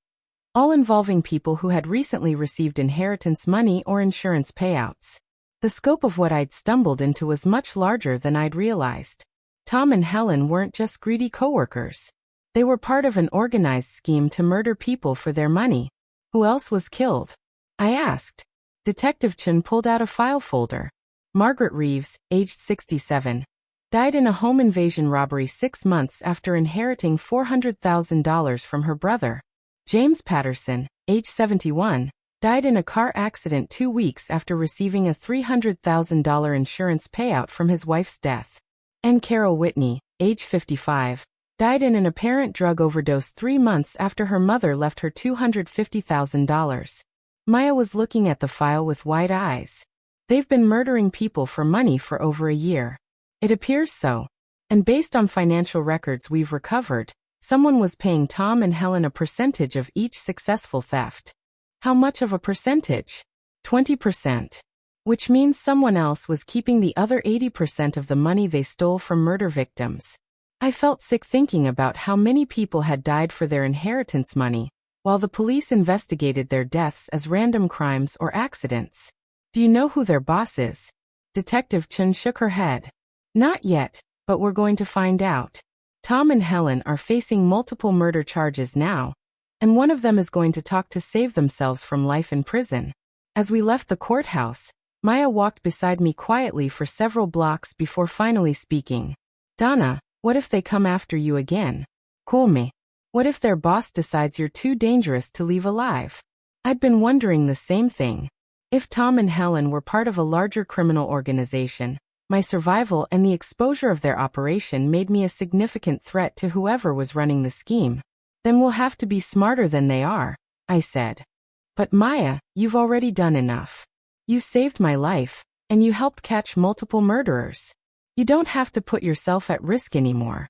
all involving people who had recently received inheritance money or insurance payouts." The scope of what I'd stumbled into was much larger than I'd realized. Tom and Helen weren't just greedy coworkers. They were part of an organized scheme to murder people for their money. "Who else was killed?" I asked. Detective Chen pulled out a file folder. "Margaret Reeves, aged 67, died in a home invasion robbery 6 months after inheriting $400,000 from her brother. James Patterson, age 71, died in a car accident 2 weeks after receiving a $300,000 insurance payout from his wife's death. And Carol Whitney, age 55, died in an apparent drug overdose 3 months after her mother left her $250,000. Maya was looking at the file with wide eyes. "They've been murdering people for money for over a year." "It appears so. And based on financial records we've recovered, someone was paying Tom and Helen a percentage of each successful theft." "How much of a percentage?" 20%. Which means someone else was keeping the other 80% of the money they stole from murder victims. I felt sick thinking about how many people had died for their inheritance money, while the police investigated their deaths as random crimes or accidents. "Do you know who their boss is?" Detective Chen shook her head. "Not yet, but we're going to find out. Tom and Helen are facing multiple murder charges now, and one of them is going to talk to save themselves from life in prison." As we left the courthouse, Maya walked beside me quietly for several blocks before finally speaking. "Donna, what if they come after you again?" "Call me. What if their boss decides you're too dangerous to leave alive?" I'd been wondering the same thing. If Tom and Helen were part of a larger criminal organization, my survival and the exposure of their operation made me a significant threat to whoever was running the scheme. "Then we'll have to be smarter than they are," I said. "But Maya, you've already done enough. You saved my life, and you helped catch multiple murderers. You don't have to put yourself at risk anymore."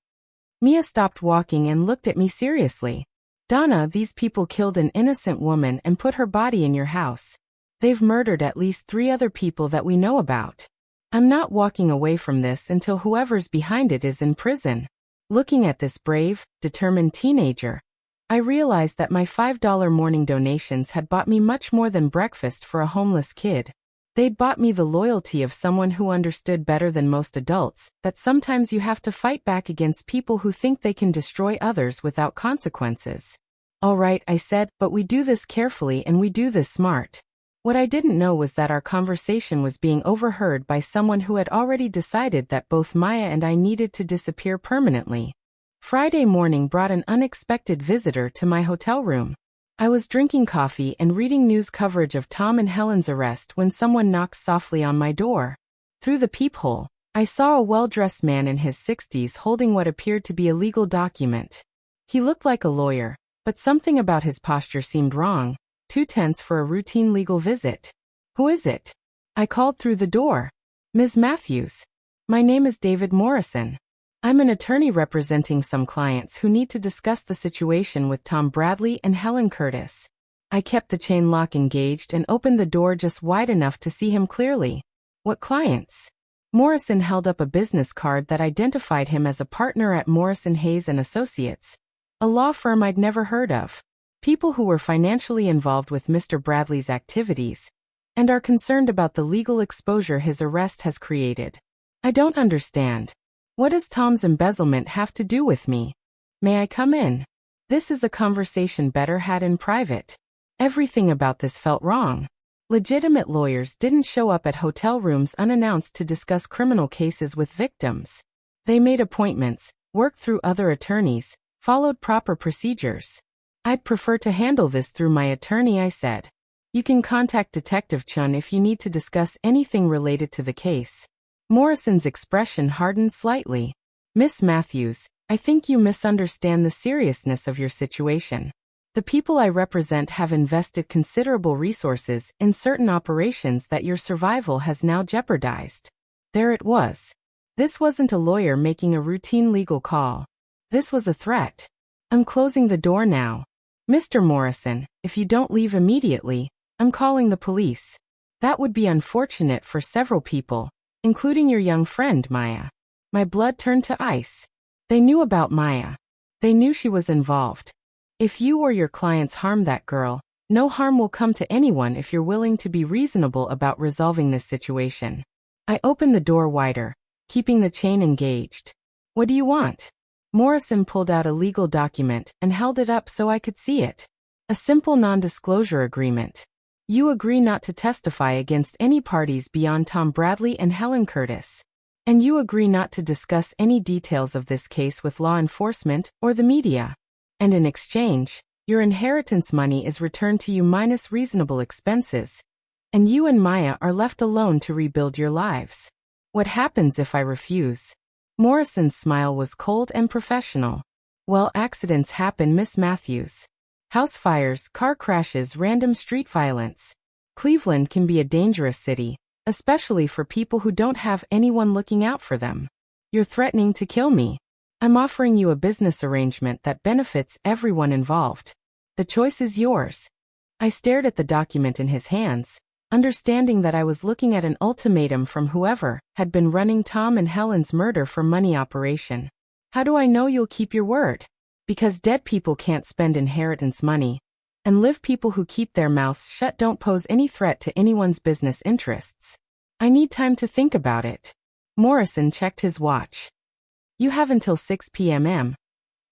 Mia stopped walking and looked at me seriously. "Donna, these people killed an innocent woman and put her body in your house. They've murdered at least 3 other people that we know about. I'm not walking away from this until whoever's behind it is in prison. Looking at this brave, determined teenager, I realized that my $5 morning donations had bought me much more than breakfast for a homeless kid. They'd bought me the loyalty of someone who understood better than most adults that sometimes you have to fight back against people who think they can destroy others without consequences. All right, I said, but we do this carefully and we do this smart. What I didn't know was that our conversation was being overheard by someone who had already decided that both Maya and I needed to disappear permanently. Friday morning brought an unexpected visitor to my hotel room. I was drinking coffee and reading news coverage of Tom and Helen's arrest when someone knocked softly on my door. Through the peephole, I saw a well-dressed man in his 60s holding what appeared to be a legal document. He looked like a lawyer, but something about his posture seemed wrong. Too tense for a routine legal visit. Who is it? I called through the door. Ms. Matthews. My name is David Morrison. I'm an attorney representing some clients who need to discuss the situation with Tom Bradley and Helen Curtis. I kept the chain lock engaged and opened the door just wide enough to see him clearly. What clients? Morrison held up a business card that identified him as a partner at Morrison Hayes & Associates, a law firm I'd never heard of. People who were financially involved with Mr. Bradley's activities and are concerned about the legal exposure his arrest has created. I don't understand. What does Tom's embezzlement have to do with me? May I come in? This is a conversation better had in private. Everything about this felt wrong. Legitimate lawyers didn't show up at hotel rooms unannounced to discuss criminal cases with victims. They made appointments, worked through other attorneys, followed proper procedures. I'd prefer to handle this through my attorney, I said. You can contact Detective Chun if you need to discuss anything related to the case. Morrison's expression hardened slightly. Miss Matthews, I think you misunderstand the seriousness of your situation. The people I represent have invested considerable resources in certain operations that your survival has now jeopardized. There it was. This wasn't a lawyer making a routine legal call. This was a threat. I'm closing the door now. Mr. Morrison, if you don't leave immediately, I'm calling the police. That would be unfortunate for several people, including your young friend, Maya. My blood turned to ice. They knew about Maya. They knew she was involved. If you or your clients harm that girl, no harm will come to anyone if you're willing to be reasonable about resolving this situation. I opened the door wider, keeping the chain engaged. What do you want? Morrison pulled out a legal document and held it up so I could see it. A simple non-disclosure agreement. You agree not to testify against any parties beyond Tom Bradley and Helen Curtis. And you agree not to discuss any details of this case with law enforcement or the media. And in exchange, your inheritance money is returned to you minus reasonable expenses. And you and Maya are left alone to rebuild your lives. What happens if I refuse? Morrison's smile was cold and professional. Well, accidents happen, Miss Matthews. House fires, car crashes, random street violence. Cleveland can be a dangerous city, especially for people who don't have anyone looking out for them. You're threatening to kill me. I'm offering you a business arrangement that benefits everyone involved. The choice is yours. I stared at the document in his hands, understanding that I was looking at an ultimatum from whoever had been running Tom and Helen's murder for money operation. How do I know you'll keep your word? Because dead people can't spend inheritance money, and live people who keep their mouths shut don't pose any threat to anyone's business interests. I need time to think about it. Morrison checked his watch. You have until 6 p.m.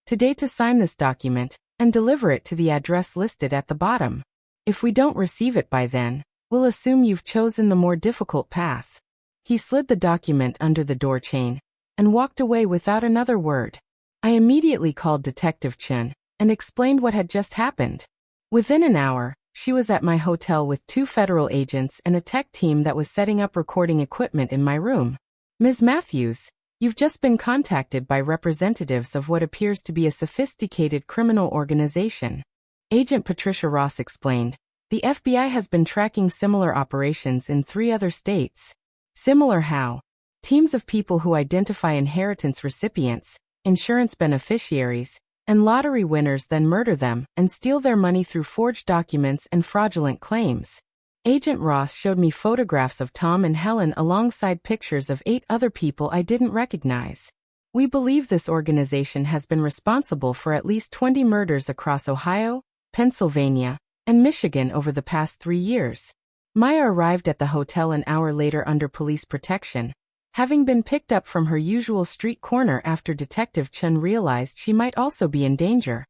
today to sign this document and deliver it to the address listed at the bottom. If we don't receive it by then, we'll assume you've chosen the more difficult path. He slid the document under the door chain and walked away without another word. I immediately called Detective Chin and explained what had just happened. Within an hour, she was at my hotel with 2 federal agents and a tech team that was setting up recording equipment in my room. Ms. Matthews, you've just been contacted by representatives of what appears to be a sophisticated criminal organization. Agent Patricia Ross explained. The FBI has been tracking similar operations in 3 other states. Similar how? Teams of people who identify inheritance recipients, insurance beneficiaries, and lottery winners then murder them and steal their money through forged documents and fraudulent claims. Agent Ross showed me photographs of Tom and Helen alongside pictures of 8 other people I didn't recognize. We believe this organization has been responsible for at least 20 murders across Ohio, Pennsylvania, and Michigan over the past 3 years. Maya arrived at the hotel an hour later under police protection, having been picked up from her usual street corner after Detective Chun realized she might also be in danger.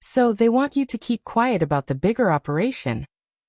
"So they want you to keep quiet about the bigger operation,"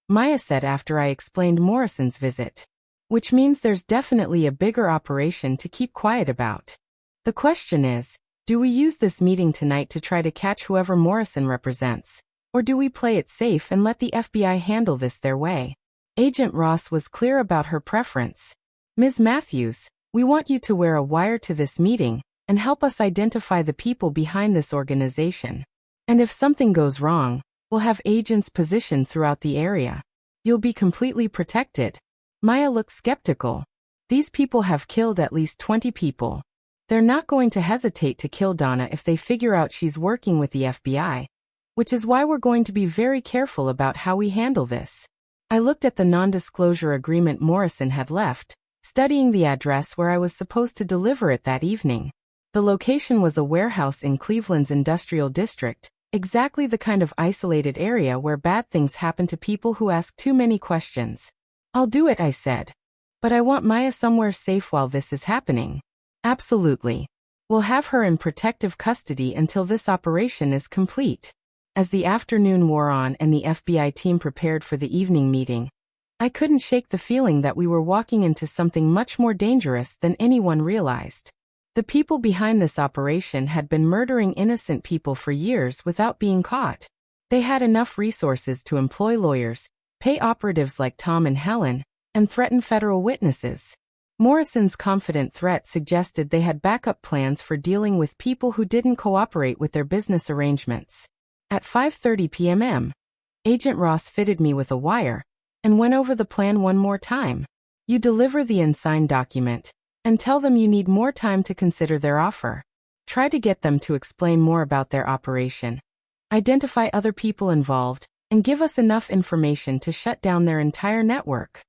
Maya said after I explained Morrison's visit. "Which means there's definitely a bigger operation to keep quiet about. The question is, do we use this meeting tonight to try to catch whoever Morrison represents, or do we play it safe and let the FBI handle this their way?" Agent Ross was clear about her preference. "Ms. Matthews, we want you to wear a wire to this meeting and help us identify the people behind this organization. And if something goes wrong, we'll have agents positioned throughout the area. You'll be completely protected." Maya looked skeptical. "These people have killed at least 20 people. They're not going to hesitate to kill Donna if they figure out she's working with the FBI. Which is why we're going to be very careful about how we handle this." I looked at the non-disclosure agreement Morrison had left, studying the address where I was supposed to deliver it that evening. The location was a warehouse in Cleveland's industrial district, exactly the kind of isolated area where bad things happen to people who ask too many questions. "I'll do it," I said. "But I want Maya somewhere safe while this is happening." "Absolutely. We'll have her in protective custody until this operation is complete." As the afternoon wore on and the FBI team prepared for the evening meeting, I couldn't shake the feeling that we were walking into something much more dangerous than anyone realized. The people behind this operation had been murdering innocent people for years without being caught. They had enough resources to employ lawyers, pay operatives like Tom and Helen, and threaten federal witnesses. Morrison's confident threat suggested they had backup plans for dealing with people who didn't cooperate with their business arrangements. At 5:30 p.m., Agent Ross fitted me with a wire and went over the plan one more time. "You deliver the unsigned document and tell them you need more time to consider their offer. Try to get them to explain more about their operation. Identify other people involved and give us enough information to shut down their entire network.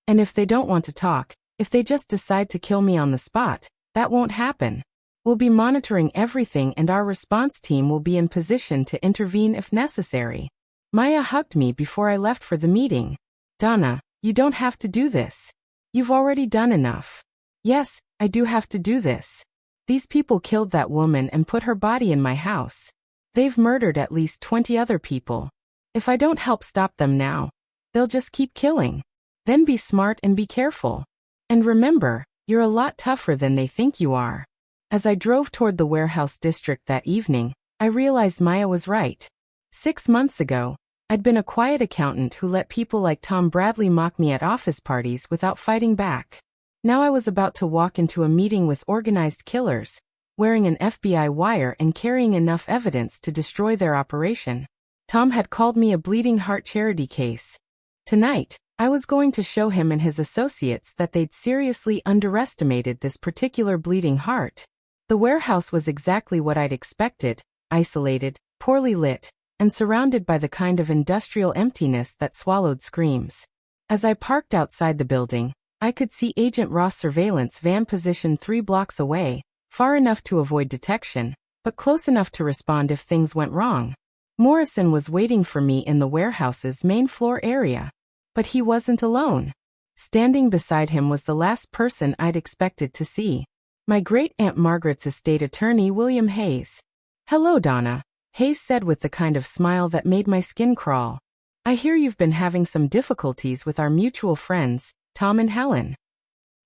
And if they don't want to talk, if they just decide to kill me on the spot, that won't happen. We'll be monitoring everything and our response team will be in position to intervene if necessary." Maya hugged me before I left for the meeting. "Donna, you don't have to do this. You've already done enough." "Yes, I do have to do this. These people killed that woman and put her body in my house. They've murdered at least 20 other people. If I don't help stop them now, they'll just keep killing. Then be smart and be careful. And remember, you're a lot tougher than they think you are." As I drove toward the warehouse district that evening, I realized Maya was right. 6 months ago, I'd been a quiet accountant who let people like Tom Bradley mock me at office parties without fighting back. Now I was about to walk into a meeting with organized killers, wearing an FBI wire and carrying enough evidence to destroy their operation. Tom had called me a bleeding heart charity case. Tonight, I was going to show him and his associates that they'd seriously underestimated this particular bleeding heart. The warehouse was exactly what I'd expected, isolated, poorly lit, and surrounded by the kind of industrial emptiness that swallowed screams. As I parked outside the building, I could see Agent Ross' surveillance van positioned 3 blocks away, far enough to avoid detection, but close enough to respond if things went wrong. Morrison was waiting for me in the warehouse's main floor area. But he wasn't alone. Standing beside him was the last person I'd expected to see. My great-aunt Margaret's estate attorney, William Hayes. "Hello, Donna," Hayes said with the kind of smile that made my skin crawl. "I hear you've been having some difficulties with our mutual friends, Tom and Helen."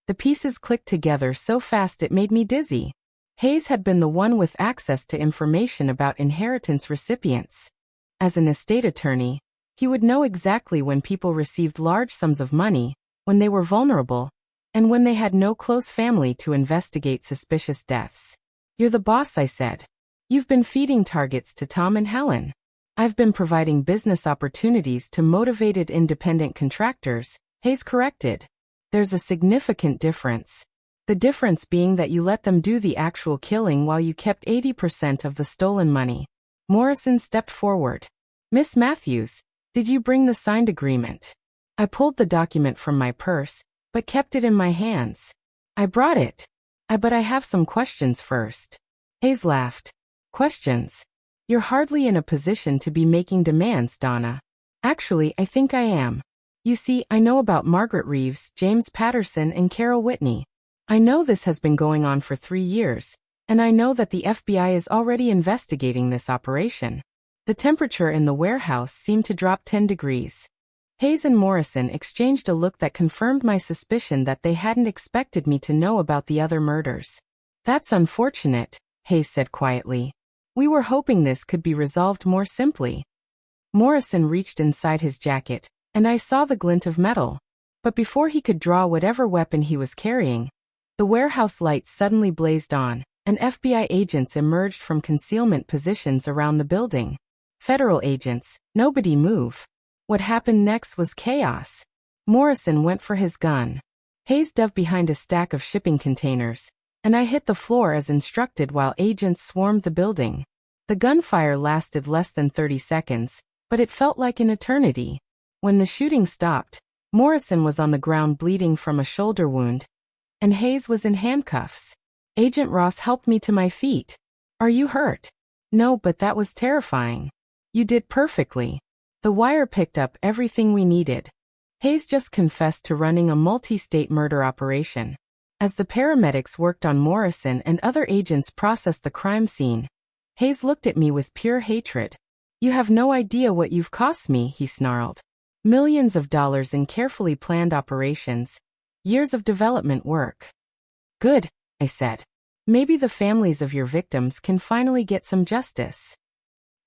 The pieces clicked together so fast it made me dizzy. Hayes had been the one with access to information about inheritance recipients. As an estate attorney, he would know exactly when people received large sums of money, when they were vulnerable, and when they had no close family to investigate suspicious deaths. "You're the boss," I said. "You've been feeding targets to Tom and Helen." "I've been providing business opportunities to motivated independent contractors," Hayes corrected. "There's a significant difference. The difference being that you let them do the actual killing while you kept 80% of the stolen money." Morrison stepped forward. "Miss Matthews, did you bring the signed agreement?" I pulled the document from my purse, but kept it in my hands. I brought it. But I have some questions first. Hayes laughed. Questions? You're hardly in a position to be making demands, Donna. Actually, I think I am. You see, I know about Margaret Reeves, James Patterson, and Carol Whitney. I know this has been going on for 3 years, and I know that the FBI is already investigating this operation. The temperature in the warehouse seemed to drop 10 degrees. Hayes and Morrison exchanged a look that confirmed my suspicion that they hadn't expected me to know about the other murders. That's unfortunate, Hayes said quietly. We were hoping this could be resolved more simply. Morrison reached inside his jacket, and I saw the glint of metal. But before he could draw whatever weapon he was carrying, the warehouse lights suddenly blazed on, and FBI agents emerged from concealment positions around the building. Federal agents, nobody move. What happened next was chaos. Morrison went for his gun. Hayes dove behind a stack of shipping containers, and I hit the floor as instructed while agents swarmed the building. The gunfire lasted less than 30 seconds, but it felt like an eternity. When the shooting stopped, Morrison was on the ground bleeding from a shoulder wound, and Hayes was in handcuffs. Agent Ross helped me to my feet. Are you hurt? No, but that was terrifying. You did perfectly. The wire picked up everything we needed. Hayes just confessed to running a multi-state murder operation. As the paramedics worked on Morrison and other agents processed the crime scene, Hayes looked at me with pure hatred. You have no idea what you've cost me, he snarled. Millions of dollars in carefully planned operations. Years of development work. Good, I said. Maybe the families of your victims can finally get some justice.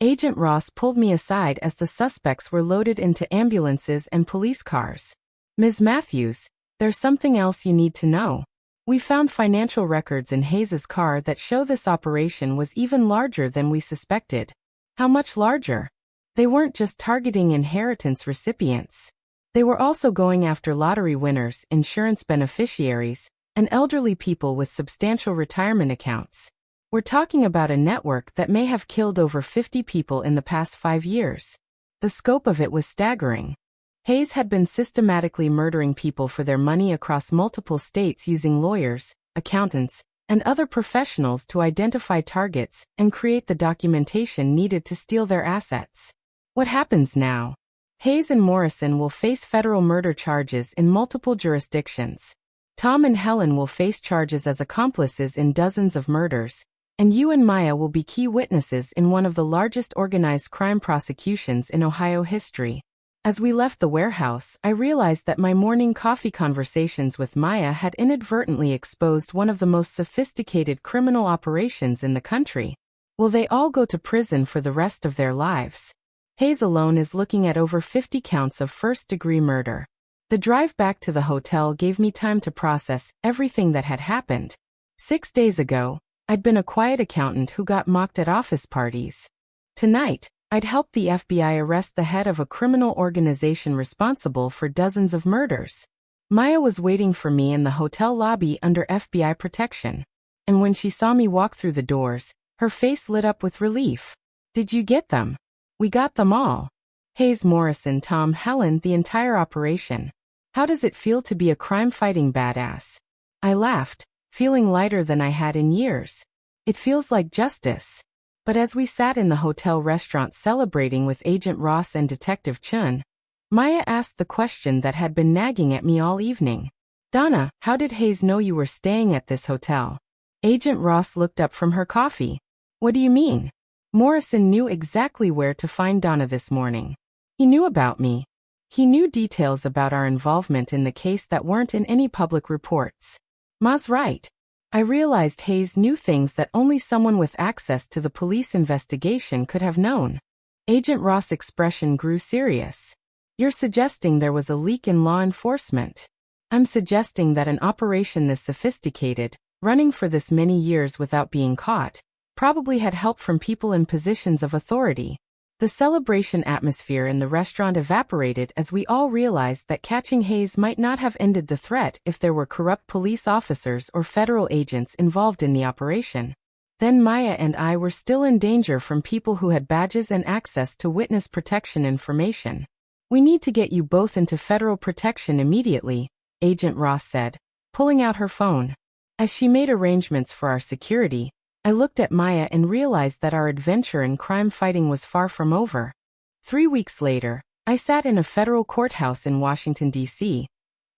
Agent Ross pulled me aside as the suspects were loaded into ambulances and police cars. Ms. Matthews, there's something else you need to know. We found financial records in Hayes's car that show this operation was even larger than we suspected. How much larger? They weren't just targeting inheritance recipients. They were also going after lottery winners, insurance beneficiaries, and elderly people with substantial retirement accounts. We're talking about a network that may have killed over 50 people in the past 5 years. The scope of it was staggering. Hayes had been systematically murdering people for their money across multiple states using lawyers, accountants, and other professionals to identify targets and create the documentation needed to steal their assets. What happens now? Hayes and Morrison will face federal murder charges in multiple jurisdictions. Tom and Helen will face charges as accomplices in dozens of murders, and you and Maya will be key witnesses in one of the largest organized crime prosecutions in Ohio history. As we left the warehouse, I realized that my morning coffee conversations with Maya had inadvertently exposed one of the most sophisticated criminal operations in the country. Will they all go to prison for the rest of their lives? Hayes alone is looking at over 50 counts of first-degree murder. The drive back to the hotel gave me time to process everything that had happened. 6 days ago, I'd been a quiet accountant who got mocked at office parties. Tonight, I'd helped the FBI arrest the head of a criminal organization responsible for dozens of murders. Maya was waiting for me in the hotel lobby under FBI protection. And when she saw me walk through the doors, her face lit up with relief. Did you get them? We got them all. Hayes, Morrison, Tom, Helen, the entire operation. How does it feel to be a crime-fighting badass? I laughed, feeling lighter than I had in years. It feels like justice. But as we sat in the hotel restaurant celebrating with Agent Ross and Detective Chun, Maya asked the question that had been nagging at me all evening. Donna, how did Hayes know you were staying at this hotel? Agent Ross looked up from her coffee. What do you mean? Morrison knew exactly where to find Donna this morning. He knew about me. He knew details about our involvement in the case that weren't in any public reports. Ma's right. I realized Hayes knew things that only someone with access to the police investigation could have known. Agent Ross' expression grew serious. You're suggesting there was a leak in law enforcement. I'm suggesting that an operation this sophisticated, running for this many years without being caught, probably had help from people in positions of authority. The celebration atmosphere in the restaurant evaporated as we all realized that catching Hayes might not have ended the threat if there were corrupt police officers or federal agents involved in the operation. Then Maya and I were still in danger from people who had badges and access to witness protection information. We need to get you both into federal protection immediately, Agent Ross said, pulling out her phone. As she made arrangements for our security, I looked at Maya and realized that our adventure in crime fighting was far from over. 3 weeks later, I sat in a federal courthouse in Washington, D.C.,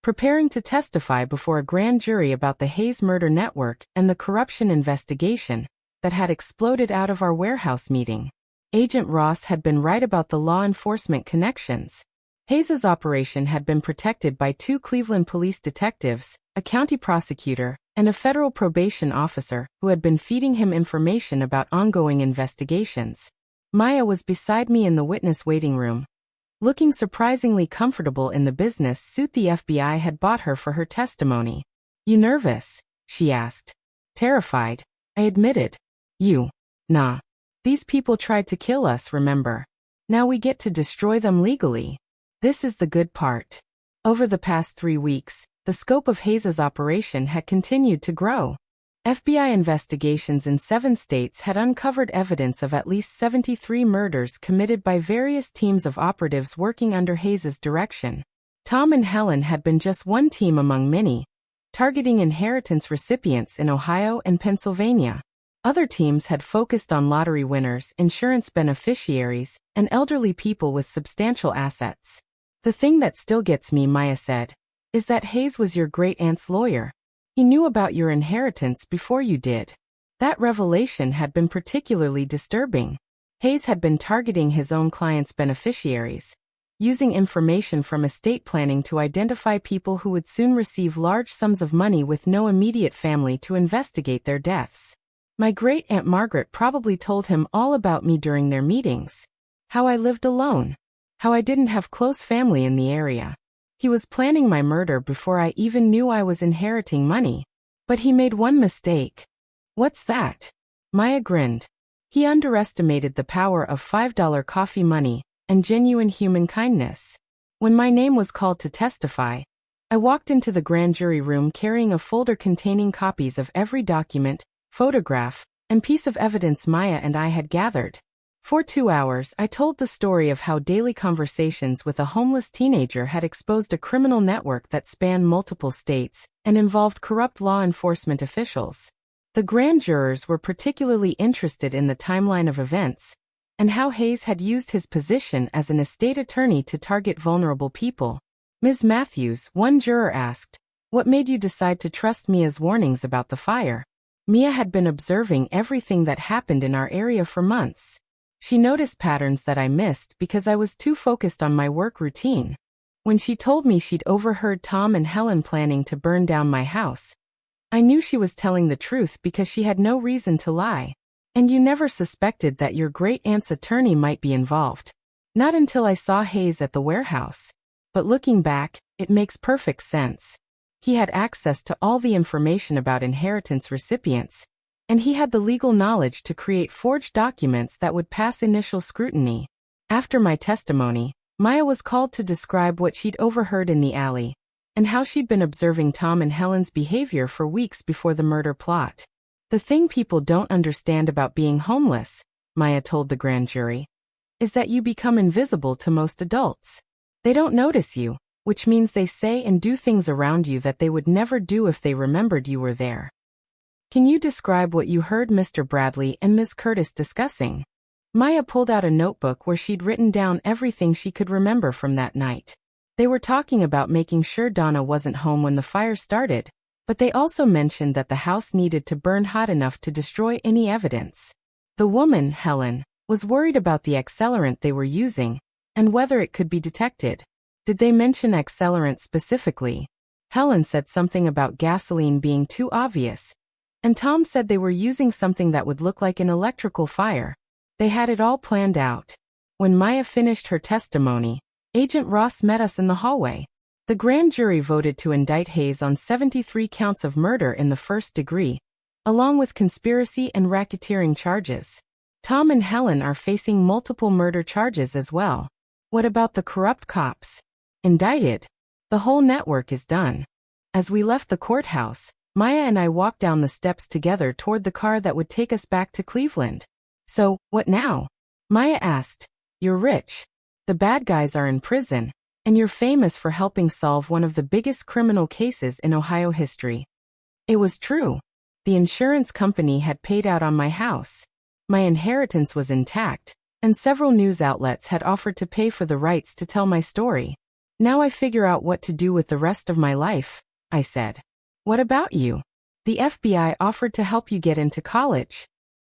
preparing to testify before a grand jury about the Hayes murder network and the corruption investigation that had exploded out of our warehouse meeting. Agent Ross had been right about the law enforcement connections. Hayes's operation had been protected by 2 Cleveland police detectives, a county prosecutor, and a federal probation officer who had been feeding him information about ongoing investigations. Maya was beside me in the witness waiting room, looking surprisingly comfortable in the business suit the FBI had bought her for her testimony. "You nervous?" she asked. "Terrified," I admitted. Nah. These people tried to kill us, remember? Now we get to destroy them legally. This is the good part. Over the past 3 weeks, the scope of Hayes's operation had continued to grow. FBI investigations in 7 states had uncovered evidence of at least 73 murders committed by various teams of operatives working under Hayes's direction. Tom and Helen had been just one team among many, targeting inheritance recipients in Ohio and Pennsylvania. Other teams had focused on lottery winners, insurance beneficiaries, and elderly people with substantial assets. "The thing that still gets me," Maya said, "is that Hayes was your great-aunt's lawyer. He knew about your inheritance before you did." That revelation had been particularly disturbing. Hayes had been targeting his own clients' beneficiaries, using information from estate planning to identify people who would soon receive large sums of money with no immediate family to investigate their deaths. My great-aunt Margaret probably told him all about me during their meetings. How I lived alone. How I didn't have close family in the area. He was planning my murder before I even knew I was inheriting money. But he made one mistake. "What's that?" Maya grinned. "He underestimated the power of $5 coffee money and genuine human kindness." When my name was called to testify, I walked into the grand jury room carrying a folder containing copies of every document, photograph, and piece of evidence Maya and I had gathered. For 2 hours, I told the story of how daily conversations with a homeless teenager had exposed a criminal network that spanned multiple states and involved corrupt law enforcement officials. The grand jurors were particularly interested in the timeline of events and how Hayes had used his position as an estate attorney to target vulnerable people. "Ms. Matthews," one juror asked, "what made you decide to trust Mia's warnings about the fire?" Mia had been observing everything that happened in our area for months. She noticed patterns that I missed because I was too focused on my work routine. When she told me she'd overheard Tom and Helen planning to burn down my house, I knew she was telling the truth because she had no reason to lie. "And you never suspected that your great-aunt's attorney might be involved?" "Not until I saw Hayes at the warehouse. But looking back, it makes perfect sense. He had access to all the information about inheritance recipients, and he had the legal knowledge to create forged documents that would pass initial scrutiny." After my testimony, Maya was called to describe what she'd overheard in the alley, and how she'd been observing Tom and Helen's behavior for weeks before the murder plot. "The thing people don't understand about being homeless," Maya told the grand jury, "is that you become invisible to most adults. They don't notice you, which means they say and do things around you that they would never do if they remembered you were there." "Can you describe what you heard Mr. Bradley and Ms. Curtis discussing?" Maya pulled out a notebook where she'd written down everything she could remember from that night. "They were talking about making sure Donna wasn't home when the fire started, but they also mentioned that the house needed to burn hot enough to destroy any evidence. The woman, Helen, was worried about the accelerant they were using and whether it could be detected." "Did they mention accelerant specifically?" "Helen said something about gasoline being too obvious, and Tom said they were using something that would look like an electrical fire. They had it all planned out." When Maya finished her testimony, Agent Ross met us in the hallway. The grand jury voted to indict Hayes on 73 counts of murder in the first degree, along with conspiracy and racketeering charges. Tom and Helen are facing multiple murder charges as well. "What about the corrupt cops?" "Indicted. The whole network is done." As we left the courthouse, Maya and I walked down the steps together toward the car that would take us back to Cleveland. "So, what now?" Maya asked. "You're rich." The bad guys are in prison, and you're famous for helping solve one of the biggest criminal cases in Ohio history. It was true. The insurance company had paid out on my house. My inheritance was intact, and several news outlets had offered to pay for the rights to tell my story. Now I figure out what to do with the rest of my life, I said. What about you? The FBI offered to help you get into college.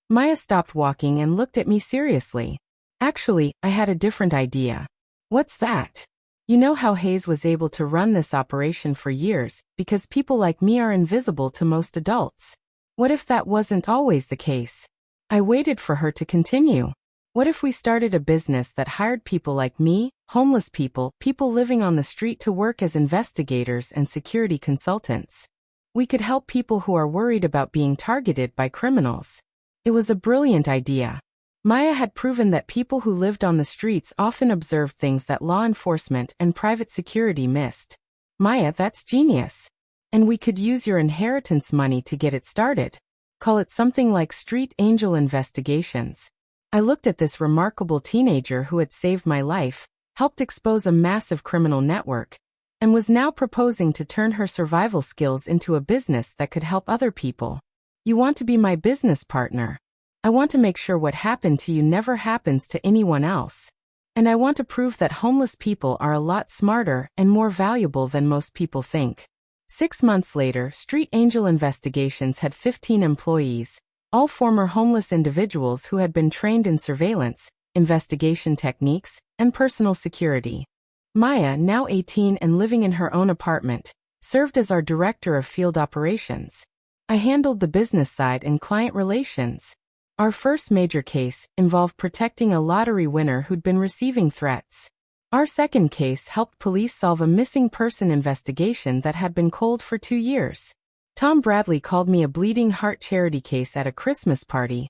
Maya stopped walking and looked at me seriously. Actually, I had a different idea. What's that? You know how Hayes was able to run this operation for years because people like me are invisible to most adults. What if that wasn't always the case? I waited for her to continue. What if we started a business that hired people like me, homeless people, people living on the street to work as investigators and security consultants? We could help people who are worried about being targeted by criminals. It was a brilliant idea. Maya had proven that people who lived on the streets often observed things that law enforcement and private security missed. Maya, that's genius. And we could use your inheritance money to get it started. Call it something like Street Angel Investigations. I looked at this remarkable teenager who had saved my life, helped expose a massive criminal network, and was now proposing to turn her survival skills into a business that could help other people. You want to be my business partner? I want to make sure what happened to you never happens to anyone else. And I want to prove that homeless people are a lot smarter and more valuable than most people think. 6 months later, Street Angel Investigations had 15 employees, all former homeless individuals who had been trained in surveillance, investigation techniques, and personal security. Maya, now 18 and living in her own apartment, served as our director of field operations. I handled the business side and client relations. Our first major case involved protecting a lottery winner who'd been receiving threats. Our second case helped police solve a missing person investigation that had been cold for 2 years. Tom Bradley called me a bleeding heart charity case at a Christmas party,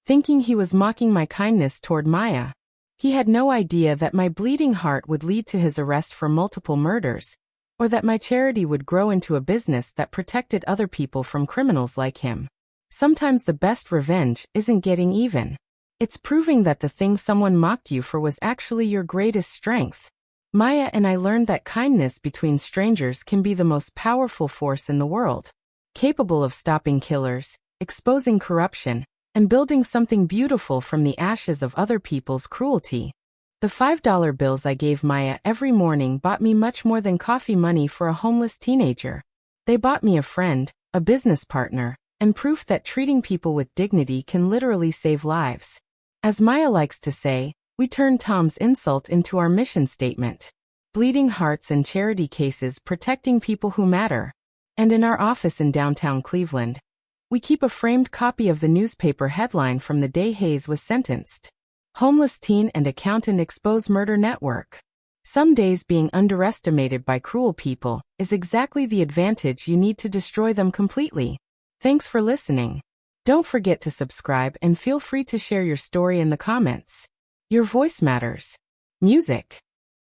thinking he was mocking my kindness toward Maya. He had no idea that my bleeding heart would lead to his arrest for multiple murders, or that my charity would grow into a business that protected other people from criminals like him. Sometimes the best revenge isn't getting even. It's proving that the thing someone mocked you for was actually your greatest strength. Maya and I learned that kindness between strangers can be the most powerful force in the world, capable of stopping killers, exposing corruption, and building something beautiful from the ashes of other people's cruelty. The $5 bills I gave Maya every morning bought me much more than coffee money for a homeless teenager. They bought me a friend, a business partner, and proof that treating people with dignity can literally save lives. As Maya likes to say, we turned Tom's insult into our mission statement. Bleeding hearts and charity cases protecting people who matter. And in our office in downtown Cleveland, we keep a framed copy of the newspaper headline from the day Hayes was sentenced. Homeless teen and accountant expose murder network. Some days being underestimated by cruel people is exactly the advantage you need to destroy them completely. Thanks for listening. Don't forget to subscribe and feel free to share your story in the comments. Your voice matters. Music.